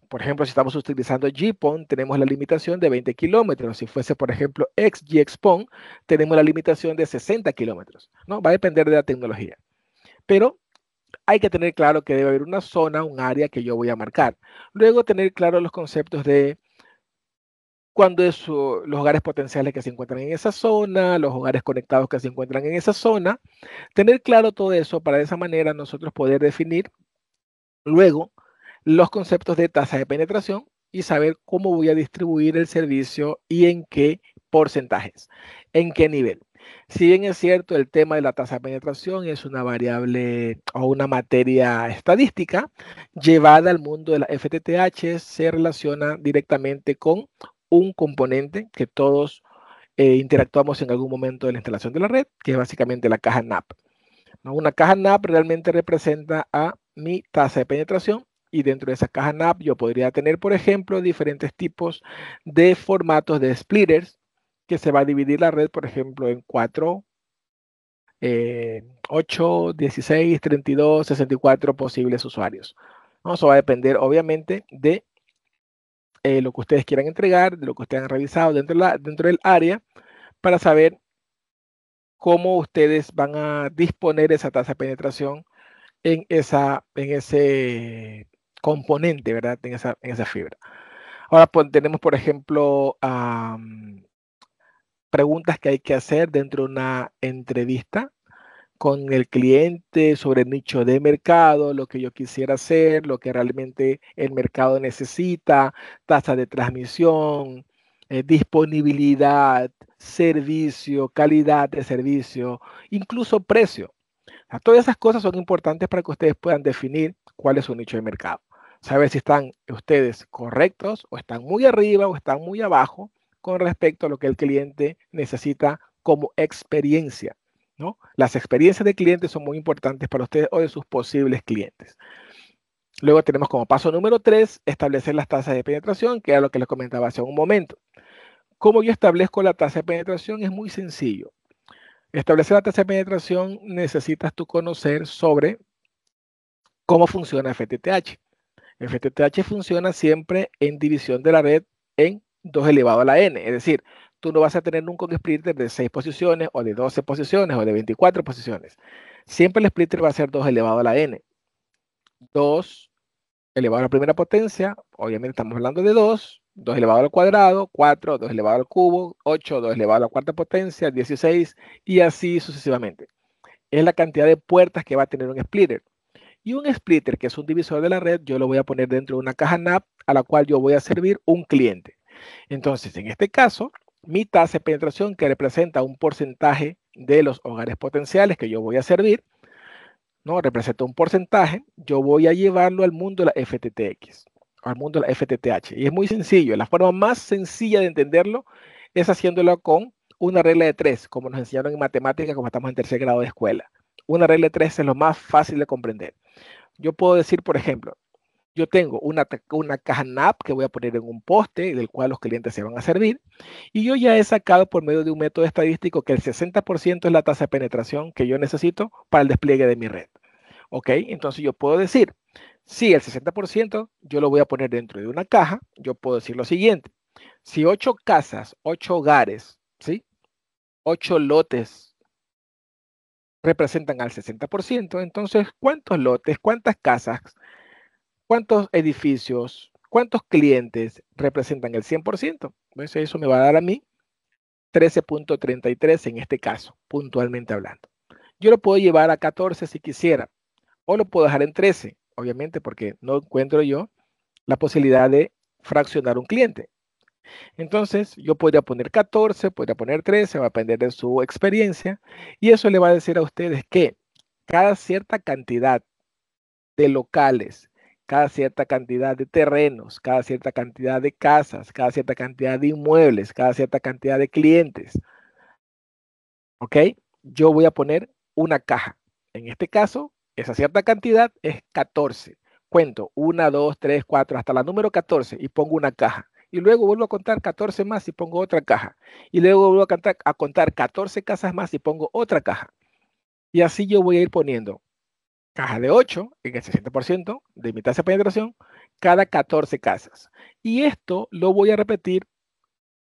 Speaker 1: Por ejemplo, si estamos utilizando GPON, tenemos la limitación de 20 kilómetros. Si fuese, por ejemplo, XGS-PON, tenemos la limitación de 60 kilómetros. ¿No? Va a depender de la tecnología. Pero hay que tener claro que debe haber una zona, un área que yo voy a marcar. Luego, tener claro los conceptos de cuándo es los hogares potenciales que se encuentran en esa zona, los hogares conectados que se encuentran en esa zona. Tener claro todo eso para de esa manera nosotros poder definir luego los conceptos de tasa de penetración y saber cómo voy a distribuir el servicio y en qué porcentajes, en qué nivel. Si bien es cierto, el tema de la tasa de penetración es una variable o una materia estadística llevada al mundo de la FTTH, se relaciona directamente con un componente que todos interactuamos en algún momento de la instalación de la red, que es básicamente la caja NAP, ¿no? Una caja NAP realmente representa a mi tasa de penetración y dentro de esa caja NAP yo podría tener, por ejemplo, diferentes tipos de formatos de splitters que se va a dividir la red, por ejemplo, en 4, 8, 16, 32, 64 posibles usuarios, ¿no? Eso va a depender, obviamente, de lo que ustedes quieran entregar, de lo que ustedes han revisado dentro del área, para saber cómo ustedes van a disponer esa tasa de penetración en ese componente, ¿verdad? En esa fibra. Ahora pues, tenemos, por ejemplo, preguntas que hay que hacer dentro de una entrevista con el cliente sobre el nicho de mercado, lo que yo quisiera hacer, lo que realmente el mercado necesita, tasa de transmisión, disponibilidad, servicio, calidad de servicio, incluso precio. Todas esas cosas son importantes para que ustedes puedan definir cuál es su nicho de mercado. Saber si están ustedes correctos o están muy arriba o están muy abajo con respecto a lo que el cliente necesita como experiencia, ¿no? Las experiencias de clientes son muy importantes para ustedes o de sus posibles clientes. Luego tenemos como paso número 3, establecer las tasas de penetración, que era lo que les comentaba hace un momento. ¿Cómo yo establezco la tasa de penetración? Es muy sencillo. Establecer la tasa de penetración necesitas tú conocer sobre cómo funciona FTTH. FTTH funciona siempre en división de la red en 2 elevado a la n, es decir, tú no vas a tener nunca un splitter de 6 posiciones o de 12 posiciones o de 24 posiciones. Siempre el splitter va a ser 2 elevado a la n. 2 elevado a la primera potencia, obviamente estamos hablando de 2, 2 elevado al cuadrado, 4, 2 elevado al cubo, 8, 2 elevado a la cuarta potencia, 16 y así sucesivamente. Es la cantidad de puertas que va a tener un splitter. Y un splitter, que es un divisor de la red, yo lo voy a poner dentro de una caja NAP a la cual yo voy a servir un cliente. Entonces, en este caso, mi tasa de penetración, que representa un porcentaje de los hogares potenciales que yo voy a servir, ¿no? Representa un porcentaje, yo voy a llevarlo al mundo de la FTTX, al mundo de la FTTH. Y es muy sencillo, la forma más sencilla de entenderlo es haciéndolo con una regla de 3, como nos enseñaron en matemática, como estamos en tercer grado de escuela. Una regla de 3 es lo más fácil de comprender. Yo puedo decir, por ejemplo, yo tengo una caja NAP que voy a poner en un poste del cual los clientes se van a servir y yo ya he sacado por medio de un método estadístico que el 60% es la tasa de penetración que yo necesito para el despliegue de mi red. ¿Ok? Entonces yo puedo decir, si el 60% yo lo voy a poner dentro de una caja, yo puedo decir lo siguiente. Si 8 casas, 8 hogares, ¿sí? 8 lotes representan al 60%, entonces, ¿cuántos lotes, cuántas casas, cuántos edificios, cuántos clientes representan el 100%? Pues eso me va a dar a mí 13.33 en este caso, puntualmente hablando. Yo lo puedo llevar a 14 si quisiera, o lo puedo dejar en 13, obviamente porque no encuentro yo la posibilidad de fraccionar un cliente. Entonces, yo podría poner 14, podría poner 13, va a depender de su experiencia, y eso le va a decir a ustedes que cada cierta cantidad de locales, cada cierta cantidad de terrenos, cada cierta cantidad de casas, cada cierta cantidad de inmuebles, cada cierta cantidad de clientes, ¿ok? Yo voy a poner una caja. En este caso, esa cierta cantidad es 14. Cuento 1, 2, 3, 4, hasta la número 14 y pongo una caja. Y luego vuelvo a contar 14 más y pongo otra caja. Y luego vuelvo a contar 14 casas más y pongo otra caja. Y así yo voy a ir poniendo caja de 8 en el 60% de mi tasa de penetración cada 14 casas. Y esto lo voy a repetir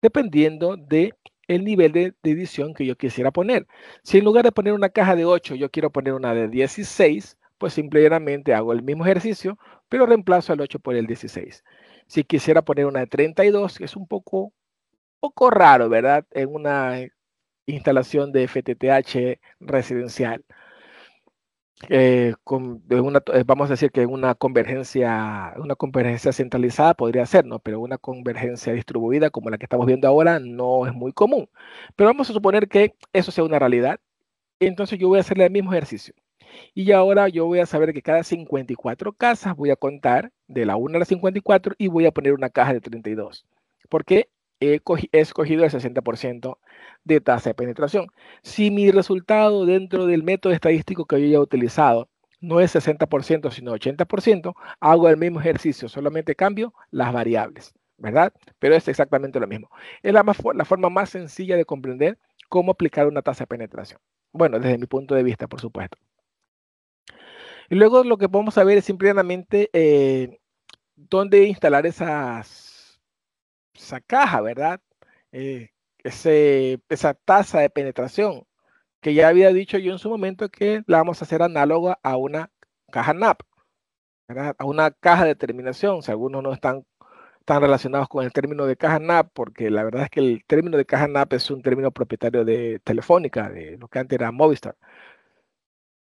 Speaker 1: dependiendo de el nivel de edición que yo quisiera poner. Si en lugar de poner una caja de 8, yo quiero poner una de 16, pues simplemente hago el mismo ejercicio, pero reemplazo el 8 por el 16. Si quisiera poner una de 32, que es un poco raro, ¿verdad? En una instalación de FTTH residencial. vamos a decir que una convergencia centralizada podría ser, ¿no? Pero una convergencia distribuida como la que estamos viendo ahora no es muy común. Pero vamos a suponer que eso sea una realidad. Entonces yo voy a hacerle el mismo ejercicio. Y ahora yo voy a saber que cada 54 casas voy a contar de la 1 a la 54 y voy a poner una caja de 32. Porque he escogido el 60% de tasa de penetración. Si mi resultado dentro del método estadístico que yo ya he utilizado no es 60%, sino 80%, hago el mismo ejercicio, solamente cambio las variables, ¿verdad? Pero es exactamente lo mismo. Es la forma más sencilla de comprender cómo aplicar una tasa de penetración. Bueno, desde mi punto de vista, por supuesto. Y luego lo que podemos saber es simplemente dónde instalar esa caja, ¿verdad? Eh, esa tasa de penetración, que ya había dicho yo en su momento que la vamos a hacer análoga a una caja NAP, ¿verdad? A una caja de terminación, si algunos no están tan relacionados con el término de caja NAP, porque la verdad es que el término de caja NAP es un término propietario de Telefónica, de lo que antes era Movistar.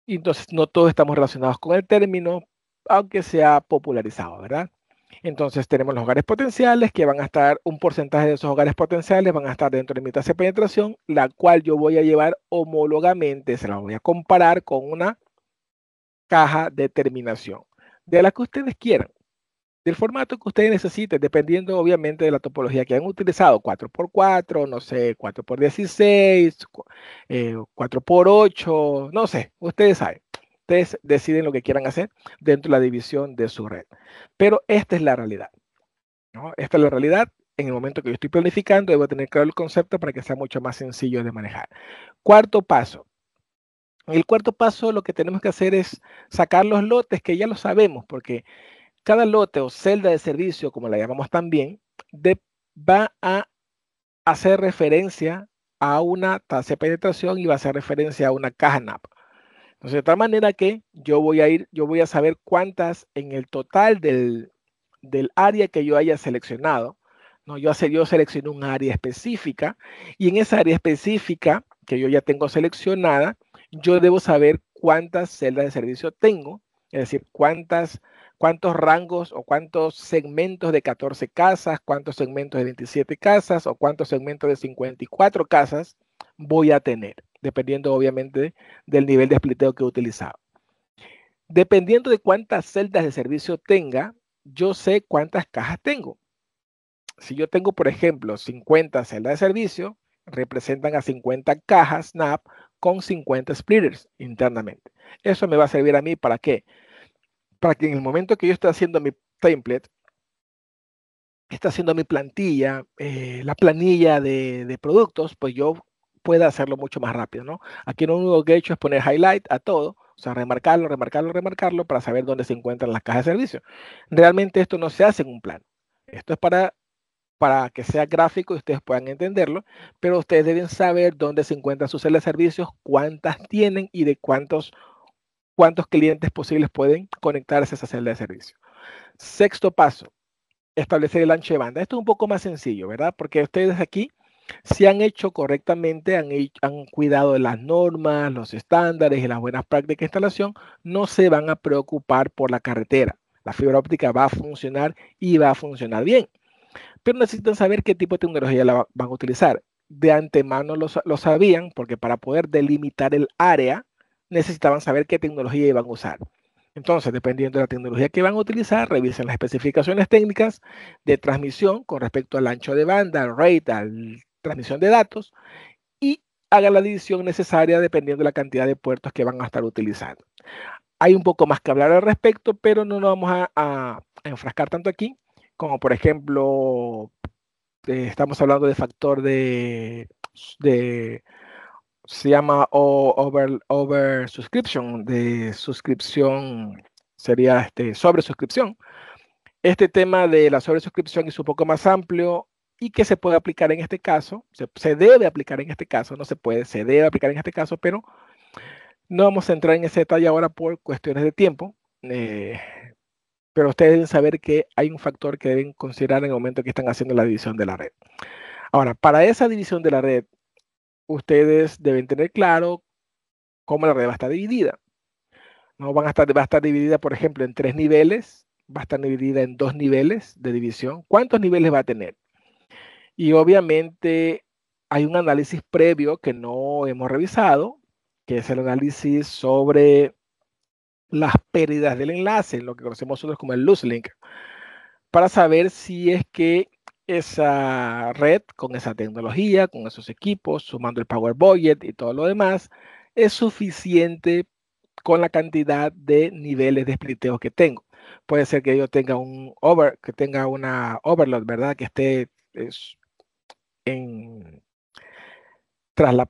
Speaker 1: Y entonces no todos estamos relacionados con el término, aunque se ha popularizado, ¿verdad? Entonces tenemos los hogares potenciales que van a estar, un porcentaje de esos hogares potenciales van a estar dentro de mi tasa de penetración, la cual yo voy a llevar homólogamente, se la voy a comparar con una caja de terminación, de la que ustedes quieran, del formato que ustedes necesiten, dependiendo obviamente de la topología que han utilizado, 4x4, no sé, 4x16, 4x8, no sé, ustedes saben. Ustedes deciden lo que quieran hacer dentro de la división de su red. Pero esta es la realidad, ¿no? Esta es la realidad. En el momento que yo estoy planificando, debo tener claro el concepto para que sea mucho más sencillo de manejar. Cuarto paso. En el cuarto paso, lo que tenemos que hacer es sacar los lotes, que ya lo sabemos, porque cada lote o celda de servicio, como la llamamos también, va a hacer referencia a una tasa de penetración y va a hacer referencia a una caja NAP. Entonces, de tal manera que yo voy a saber cuántas en el total del área que yo haya seleccionado, ¿no? Yo selecciono un área específica y en esa área específica que yo ya tengo seleccionada, yo debo saber cuántas celdas de servicio tengo, es decir, cuántos rangos o cuántos segmentos de 14 casas, cuántos segmentos de 27 casas o cuántos segmentos de 54 casas voy a tener, dependiendo obviamente del nivel de spliteo que he utilizado. Dependiendo de cuántas celdas de servicio tenga, yo sé cuántas cajas tengo. Si yo tengo, por ejemplo, 50 celdas de servicio, representan a 50 cajas NAP con 50 splitters internamente. Eso me va a servir a mí para qué? Para que en el momento que yo esté haciendo mi template, esté haciendo mi plantilla, la planilla de productos, pues yo pueda hacerlo mucho más rápido, ¿no? Aquí lo único que he hecho es poner highlight a todo, o sea, remarcarlo, remarcarlo, remarcarlo para saber dónde se encuentran las cajas de servicio. Realmente esto no se hace en un plano. Esto es para que sea gráfico y ustedes puedan entenderlo, pero ustedes deben saber dónde se encuentran sus celdas de servicios, cuántas tienen y de cuántos clientes posibles pueden conectarse a esa celda de servicio. Sexto paso, establecer el ancho de banda. Esto es un poco más sencillo, ¿verdad? Porque ustedes aquí, si han hecho correctamente, han cuidado de las normas, los estándares y las buenas prácticas de instalación, no se van a preocupar por la carretera. La fibra óptica va a funcionar y va a funcionar bien. Pero necesitan saber qué tipo de tecnología van a utilizar. De antemano lo sabían porque para poder delimitar el área necesitaban saber qué tecnología iban a usar. Entonces, dependiendo de la tecnología que van a utilizar, revisen las especificaciones técnicas de transmisión con respecto al ancho de banda, al rate, a la transmisión de datos y hagan la división necesaria dependiendo de la cantidad de puertos que van a estar utilizando. Hay un poco más que hablar al respecto, pero no nos vamos a enfrascar tanto aquí, como por ejemplo, estamos hablando de factor de se llama over subscription, de suscripción, sería sobre suscripción. Este tema de la sobresuscripción es un poco más amplio y que se puede aplicar en este caso, se debe aplicar en este caso, no se puede, se debe aplicar en este caso, pero no vamos a entrar en ese detalle ahora por cuestiones de tiempo, pero ustedes deben saber que hay un factor que deben considerar en el momento que están haciendo la división de la red. Ahora, para esa división de la red, ustedes deben tener claro cómo la red va a estar dividida. ¿no? Va a estar dividida, por ejemplo, en 3 niveles, va a estar dividida en 2 niveles de división. ¿Cuántos niveles va a tener? Y obviamente hay un análisis previo que no hemos revisado, que es el análisis sobre las pérdidas del enlace, lo que conocemos nosotros como el loose link, para saber si es que esa red con esa tecnología, con esos equipos, sumando el power budget y todo lo demás, es suficiente con la cantidad de niveles de spliteo que tengo. Puede ser que yo tenga que tenga una overload, ¿verdad? Que esté en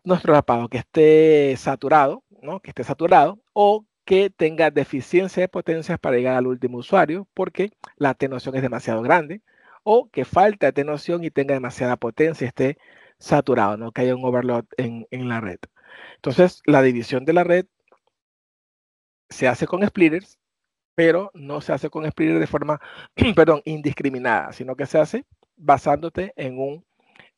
Speaker 1: no traslapado, que esté saturado, ¿no? Que esté saturado, o que tenga deficiencia de potencias para llegar al último usuario, porque la atenuación es demasiado grande, o que falta atenuación y tenga demasiada potencia y esté saturado, ¿no? Que haya un overload en la red. Entonces, la división de la red se hace con splitters, pero no se hace con splitters de forma, perdón, indiscriminada, sino que se hace basándote en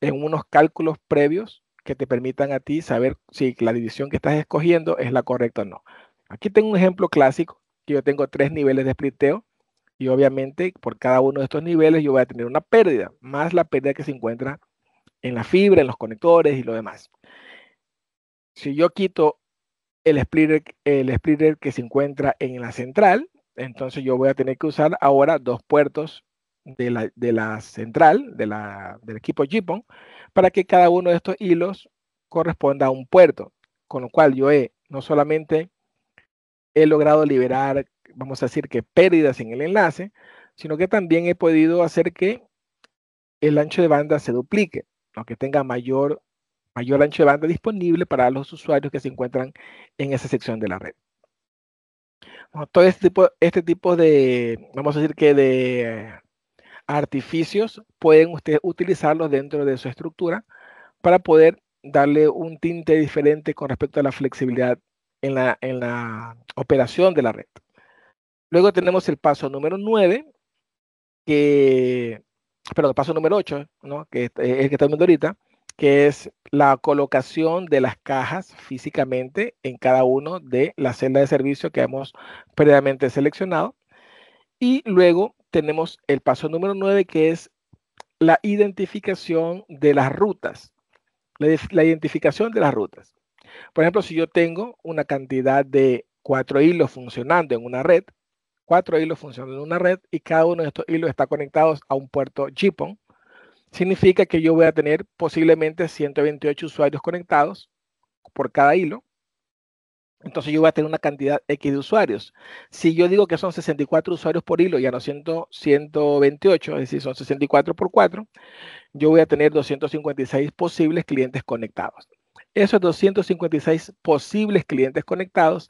Speaker 1: unos cálculos previos que te permitan a ti saber si la división que estás escogiendo es la correcta o no. Aquí tengo un ejemplo clásico, que yo tengo 3 niveles de spliteo y obviamente por cada uno de estos niveles yo voy a tener una pérdida, más la pérdida que se encuentra en la fibra, en los conectores y lo demás. Si yo quito el splitter que se encuentra en la central, entonces yo voy a tener que usar ahora 2 puertos de la central, del equipo GPON, para que cada uno de estos hilos corresponda a un puerto, con lo cual yo no solamente he logrado liberar, vamos a decir que pérdidas en el enlace, sino que también he podido hacer que el ancho de banda se duplique, aunque tenga mayor ancho de banda disponible para los usuarios que se encuentran en esa sección de la red. Todo este tipo de, vamos a decir que de artificios, pueden ustedes utilizarlos dentro de su estructura para poder darle un tinte diferente con respecto a la flexibilidad en la operación de la red. Luego tenemos el paso número 9, el paso número 8, ¿no? Que es el que estamos viendo ahorita, que es la colocación de las cajas físicamente en cada uno de las celdas de servicio que hemos previamente seleccionado. Y luego tenemos el paso número 9, que es la identificación de las rutas. La identificación de las rutas. Por ejemplo, si yo tengo una cantidad de 4 hilos funcionando en una red, 4 hilos funcionando en una red y cada uno de estos hilos está conectados a un puerto GPON, significa que yo voy a tener posiblemente 128 usuarios conectados por cada hilo. Entonces yo voy a tener una cantidad X de usuarios. Si yo digo que son 64 usuarios por hilo, ya no 128, es decir, son 64 por 4, yo voy a tener 256 posibles clientes conectados. Esos 256 posibles clientes conectados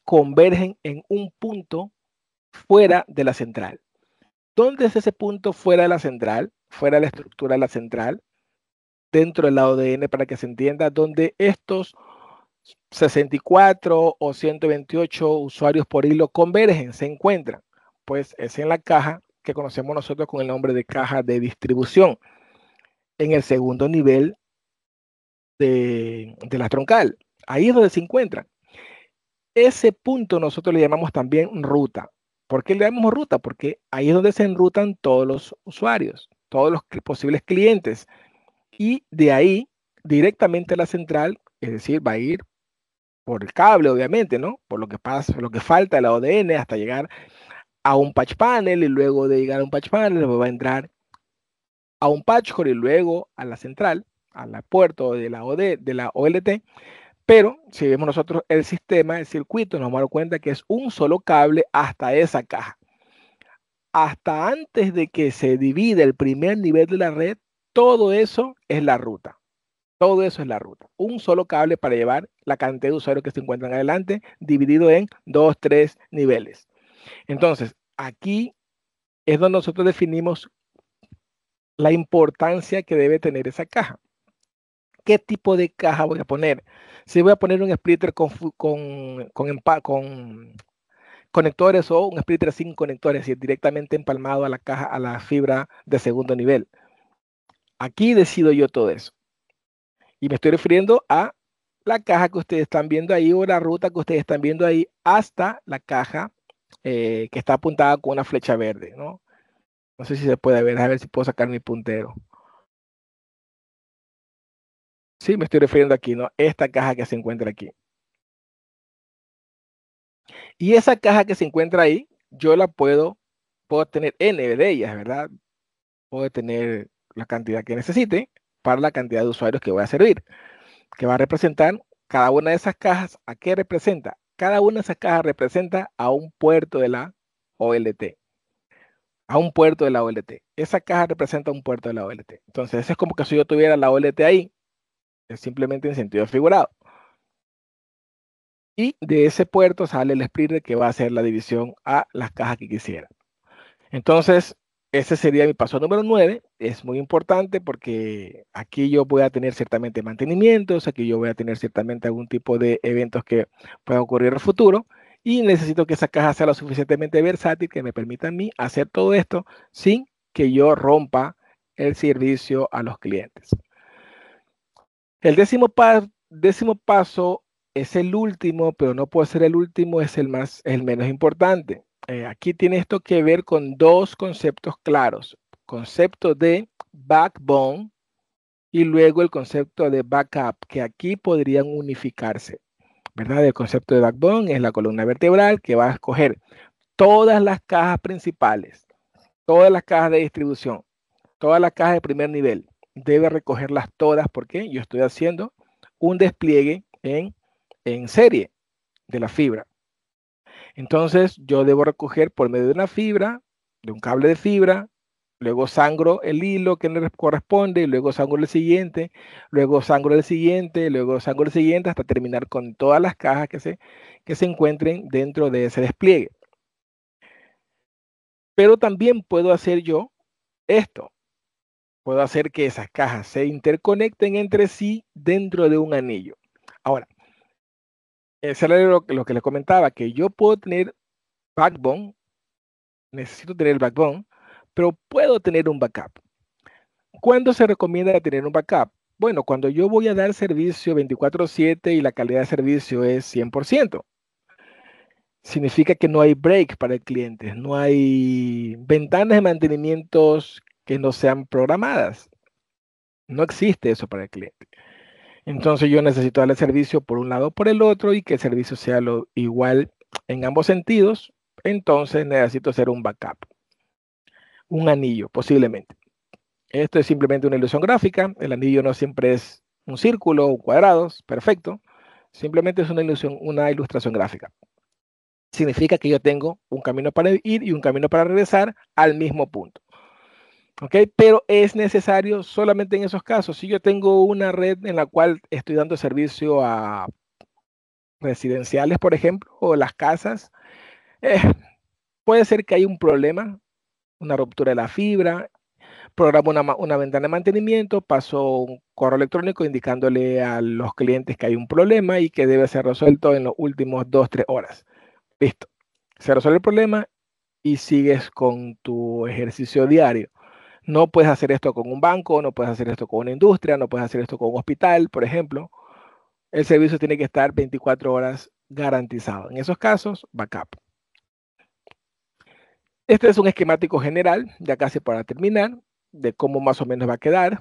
Speaker 1: convergen en un punto fuera de la central. ¿Dónde es ese punto fuera de la central? Fuera de la estructura de la central, dentro del AODN, para que se entienda, donde estos 64 o 128 usuarios por hilo convergen, se encuentran. Pues es en la caja que conocemos nosotros con el nombre de caja de distribución, en el segundo nivel de la troncal. Ahí es donde se encuentran. Ese punto nosotros le llamamos también ruta. ¿Por qué le llamamos ruta? Porque ahí es donde se enrutan todos los usuarios, todos los posibles clientes. Y de ahí directamente a la central, es decir, va a ir por el cable, obviamente, ¿no? Por lo que pasa, lo que falta de la ODN hasta llegar a un patch panel y luego de llegar a un patch panel va a entrar a un patch core y luego a la central, al puerto de la OLT. Pero si vemos nosotros el sistema, el circuito, nos vamos a dar cuenta que es un solo cable hasta esa caja. Hasta antes de que se divida el primer nivel de la red, todo eso es la ruta. Todo eso es la ruta. Un solo cable para llevar la cantidad de usuarios que se encuentran adelante, dividido en 2, 3 niveles. Entonces, aquí es donde nosotros definimos la importancia que debe tener esa caja. ¿Qué tipo de caja voy a poner? Si voy a poner un splitter con conectores o un splitter sin conectores y directamente empalmado a la caja, a la fibra de segundo nivel. Aquí decido yo todo eso. Y me estoy refiriendo a la caja que ustedes están viendo ahí o la ruta que ustedes están viendo ahí hasta la caja que está apuntada con una flecha verde, ¿no? No sé si se puede ver, a ver si puedo sacar mi puntero. Sí, me estoy refiriendo aquí, ¿no? Esta caja que se encuentra aquí. Y esa caja que se encuentra ahí, yo la puedo tener N de ellas, ¿verdad? Puedo tener la cantidad que necesite para la cantidad de usuarios que voy a servir, que va a representar cada una de esas cajas. ¿A qué representa? Cada una de esas cajas representa a un puerto de la OLT. A un puerto de la OLT. Esa caja representa un puerto de la OLT. Entonces, eso es como que si yo tuviera la OLT ahí, es simplemente en sentido figurado. Y de ese puerto sale el splitter que va a hacer la división a las cajas que quisiera. Entonces, ese sería mi paso número 9. Es muy importante porque aquí yo voy a tener ciertamente mantenimientos, aquí yo voy a tener ciertamente algún tipo de eventos que puedan ocurrir en el futuro y necesito que esa caja sea lo suficientemente versátil que me permita a mí hacer todo esto sin que yo rompa el servicio a los clientes. El décimo paso es el último, pero no puede ser el último, es el menos importante. Aquí tiene esto que ver con dos conceptos claros. Concepto de backbone y luego el concepto de backup, que aquí podrían unificarse, ¿verdad? El concepto de backbone es la columna vertebral que va a escoger todas las cajas principales, todas las cajas de distribución, todas las cajas de primer nivel. Debe recogerlas todas porque yo estoy haciendo un despliegue en serie de la fibra. Entonces yo debo recoger por medio de una fibra, de un cable de fibra, luego sangro el hilo que le corresponde, y luego sangro el siguiente, luego sangro el siguiente, luego sangro el siguiente, hasta terminar con todas las cajas que se encuentren dentro de ese despliegue. Pero también puedo hacer yo esto. Puedo hacer que esas cajas se interconecten entre sí dentro de un anillo. Ahora, eso era lo que les comentaba, que yo puedo tener backbone, necesito tener el backbone, pero puedo tener un backup. ¿Cuándo se recomienda tener un backup? Bueno, cuando yo voy a dar servicio 24/7 y la calidad de servicio es 100%. Significa que no hay break para el cliente, no hay ventanas de mantenimiento que no sean programadas. No existe eso para el cliente. Entonces yo necesito darle servicio por un lado o por el otro y que el servicio sea lo igual en ambos sentidos. Entonces necesito hacer un backup, un anillo posiblemente. Esto es simplemente una ilusión gráfica. El anillo no siempre es un círculo o cuadrados, perfecto. Simplemente es una ilustración gráfica. Significa que yo tengo un camino para ir y un camino para regresar al mismo punto. ¿Ok? Pero es necesario solamente en esos casos. Si yo tengo una red en la cual estoy dando servicio a residenciales, por ejemplo, o las casas, puede ser que haya un problema, una ruptura de la fibra, programo una ventana de mantenimiento, paso un correo electrónico indicándole a los clientes que hay un problema y que debe ser resuelto en los últimos 2-3 horas. Listo. Se resuelve el problema y sigues con tu ejercicio diario. No puedes hacer esto con un banco, no puedes hacer esto con una industria, no puedes hacer esto con un hospital, por ejemplo. El servicio tiene que estar 24 horas garantizado. En esos casos, backup. Este es un esquemático general, ya casi para terminar, de cómo más o menos va a quedar,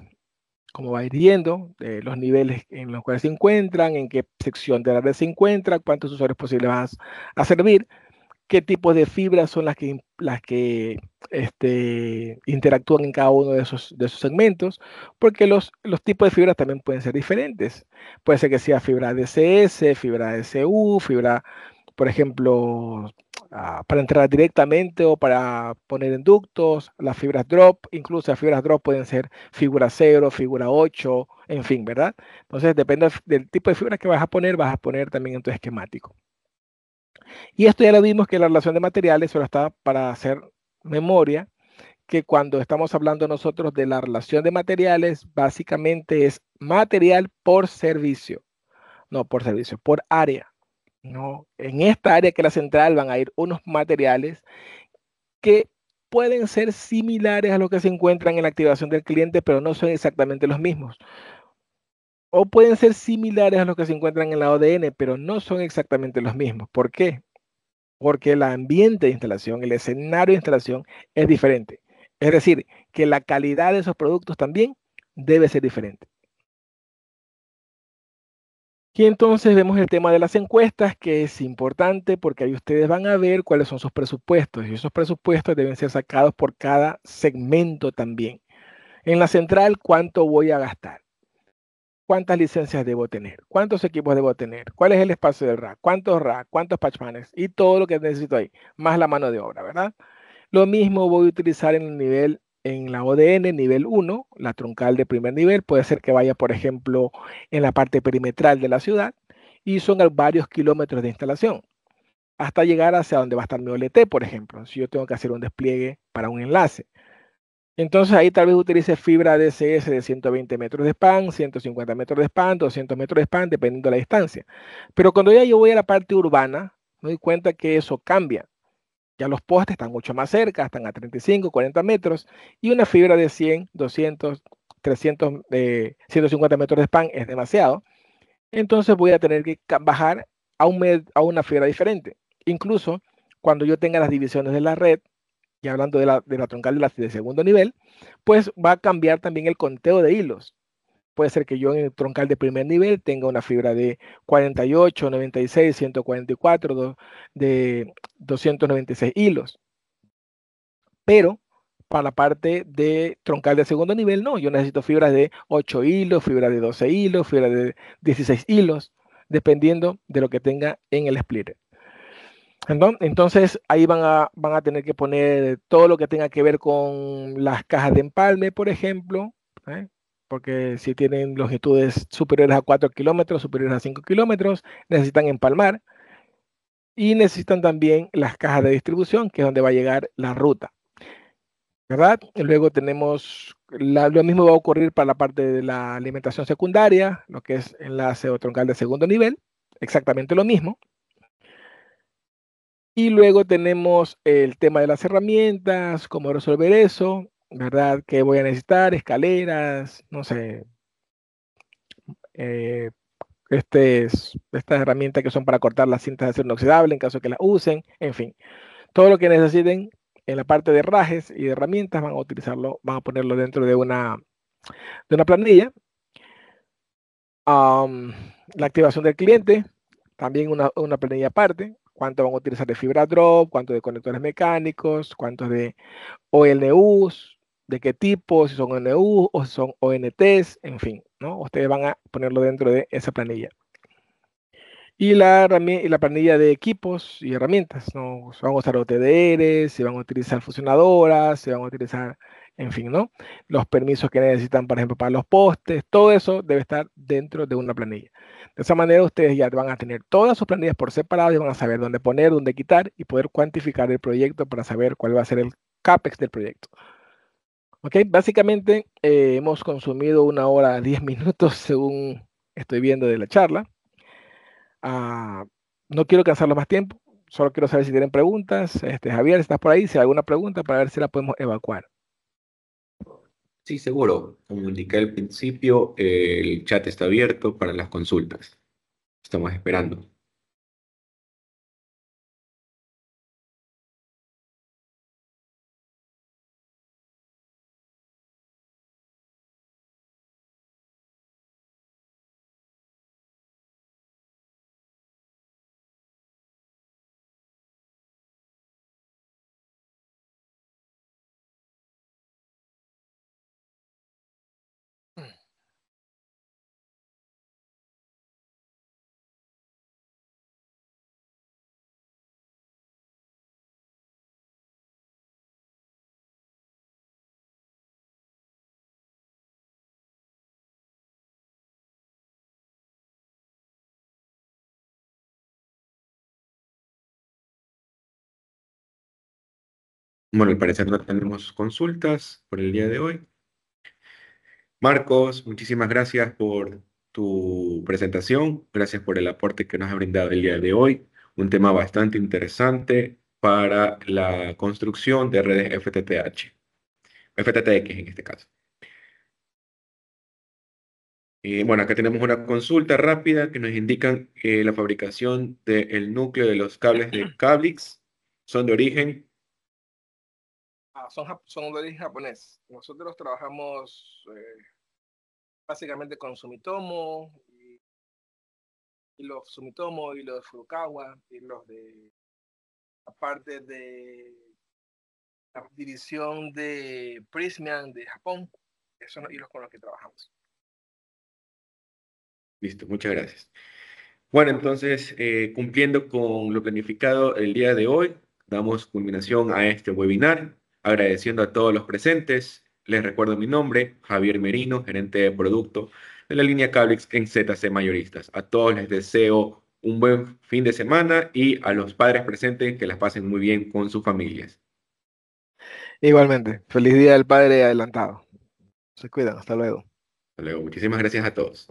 Speaker 1: cómo va a ir yendo, de los niveles en los cuales se encuentran, en qué sección de la red se encuentra, cuántos usuarios posibles vas a servir, qué tipos de fibras son las que interactúan en cada uno de esos segmentos, porque los tipos de fibras también pueden ser diferentes. Puede ser que sea fibra DSS, fibra DSU, fibra, por ejemplo, para entrar directamente o para poner en ductos, las fibras drop, incluso las fibras drop pueden ser fibra 0, fibra 8, en fin, ¿verdad? Entonces, depende del tipo de fibra que vas a poner también en tu esquemático. Y esto ya lo vimos que la relación de materiales solo está para hacer memoria, que cuando estamos hablando nosotros de la relación de materiales, básicamente es material por servicio, no por servicio, por área. No, en esta área que es la central van a ir unos materiales que pueden ser similares a los que se encuentran en la activación del cliente, pero no son exactamente los mismos. o pueden ser similares a los que se encuentran en la ODN, pero no son exactamente los mismos. ¿Por qué? Porque el ambiente de instalación, el escenario de instalación es diferente. Es decir, que la calidad de esos productos también debe ser diferente. Y entonces vemos el tema de las encuestas, que es importante porque ahí ustedes van a ver cuáles son sus presupuestos y esos presupuestos deben ser sacados por cada segmento también. En la central, ¿cuánto voy a gastar? ¿Cuántas licencias debo tener? ¿Cuántos equipos debo tener? ¿Cuál es el espacio del rack? ¿Cuántos rack? ¿Cuántos patchmanes? Y todo lo que necesito ahí, más la mano de obra, ¿verdad? Lo mismo voy a utilizar en el nivel, en la ODN, nivel 1, la troncal de primer nivel. Puede ser que vaya, por ejemplo, en la parte perimetral de la ciudad y son varios kilómetros de instalación hasta llegar hacia donde va a estar mi OLT, por ejemplo, si yo tengo que hacer un despliegue para un enlace. Entonces ahí tal vez utilice fibra DSS de 120 metros de span, 150 metros de span, 200 metros de span, dependiendo de la distancia. Pero cuando ya yo voy a la parte urbana, me doy cuenta que eso cambia. Ya los postes están mucho más cerca, están a 35, 40 metros, y una fibra de 100, 200, 300, 150 metros de span es demasiado. Entonces voy a tener que bajar a una fibra diferente. Incluso cuando yo tenga las divisiones de la red, y hablando de la troncal de segundo nivel, pues va a cambiar también el conteo de hilos. Puede ser que yo en el troncal de primer nivel tenga una fibra de 48, 96, 144, de 296 hilos. Pero para la parte de troncal de segundo nivel, no. Yo necesito fibras de 8 hilos, fibra de 12 hilos, fibra de 16 hilos, dependiendo de lo que tenga en el splitter. Entonces ahí van a tener que poner todo lo que tenga que ver con las cajas de empalme, por ejemplo, ¿eh? Porque si tienen longitudes superiores a 4 kilómetros, superiores a 5 kilómetros, necesitan empalmar y necesitan también las cajas de distribución, que es donde va a llegar la ruta, ¿verdad? Y luego tenemos, lo mismo va a ocurrir para la parte de la alimentación secundaria, lo que es enlace o troncal de segundo nivel, exactamente lo mismo. Y luego tenemos el tema de las herramientas, cómo resolver eso, ¿verdad? ¿Qué voy a necesitar? Escaleras, no sé, eh, estas herramientas que son para cortar las cintas de acero inoxidable en caso de que las usen, en fin, todo lo que necesiten en la parte de rajes y de herramientas van a utilizarlo, van a ponerlo dentro de una planilla. La activación del cliente, también una planilla aparte, cuánto van a utilizar de fibra drop, cuánto de conectores mecánicos, cuántos de ONUs, de qué tipo, si son ONUs o si son ONTs, en fin, ¿no? Ustedes van a ponerlo dentro de esa planilla. Y la planilla de equipos y herramientas, ¿no? Se van a usar OTDR, se van a utilizar fusionadoras, se van a utilizar, en fin, ¿no? Los permisos que necesitan, por ejemplo, para los postes, todo eso debe estar dentro de una planilla. De esa manera ustedes ya van a tener todas sus planillas por separado y van a saber dónde poner, dónde quitar y poder cuantificar el proyecto para saber cuál va a ser el CAPEX del proyecto. Ok, básicamente hemos consumido 1 hora 10 minutos según estoy viendo de la charla. Ah, no quiero cansarlo más tiempo, solo quiero saber si tienen preguntas. Javier, ¿estás por ahí? Si hay alguna pregunta para ver si la podemos evacuar.
Speaker 2: Sí, seguro. Como indiqué al principio, el chat está abierto para las consultas. Estamos esperando. Bueno, al parecer no tenemos consultas por el día de hoy. Marcos, muchísimas gracias por tu presentación. Gracias por el aporte que nos ha brindado el día de hoy. Un tema bastante interesante para la construcción de redes FTTH. FTTX en este caso. Bueno, acá tenemos una consulta rápida que nos indican que la fabricación del núcleo de los cables de Cablix son de origen.
Speaker 1: Son de origen japonés. Nosotros trabajamos básicamente con Sumitomo, y los Sumitomo y los Furukawa y los de, aparte de la división de Prysmian de Japón, esos son los hilos con los que trabajamos.
Speaker 2: Listo, muchas gracias. Bueno, entonces, cumpliendo con lo planificado el día de hoy, damos culminación a este webinar, agradeciendo a todos los presentes. Les recuerdo mi nombre, Javier Merino, gerente de producto de la línea Cablix en ZC Mayoristas. A todos les deseo un buen fin de semana y a los padres presentes que las pasen muy bien con sus familias.
Speaker 1: Igualmente, feliz Día del Padre adelantado. Se cuidan, hasta luego.
Speaker 2: Hasta luego. Muchísimas gracias a todos.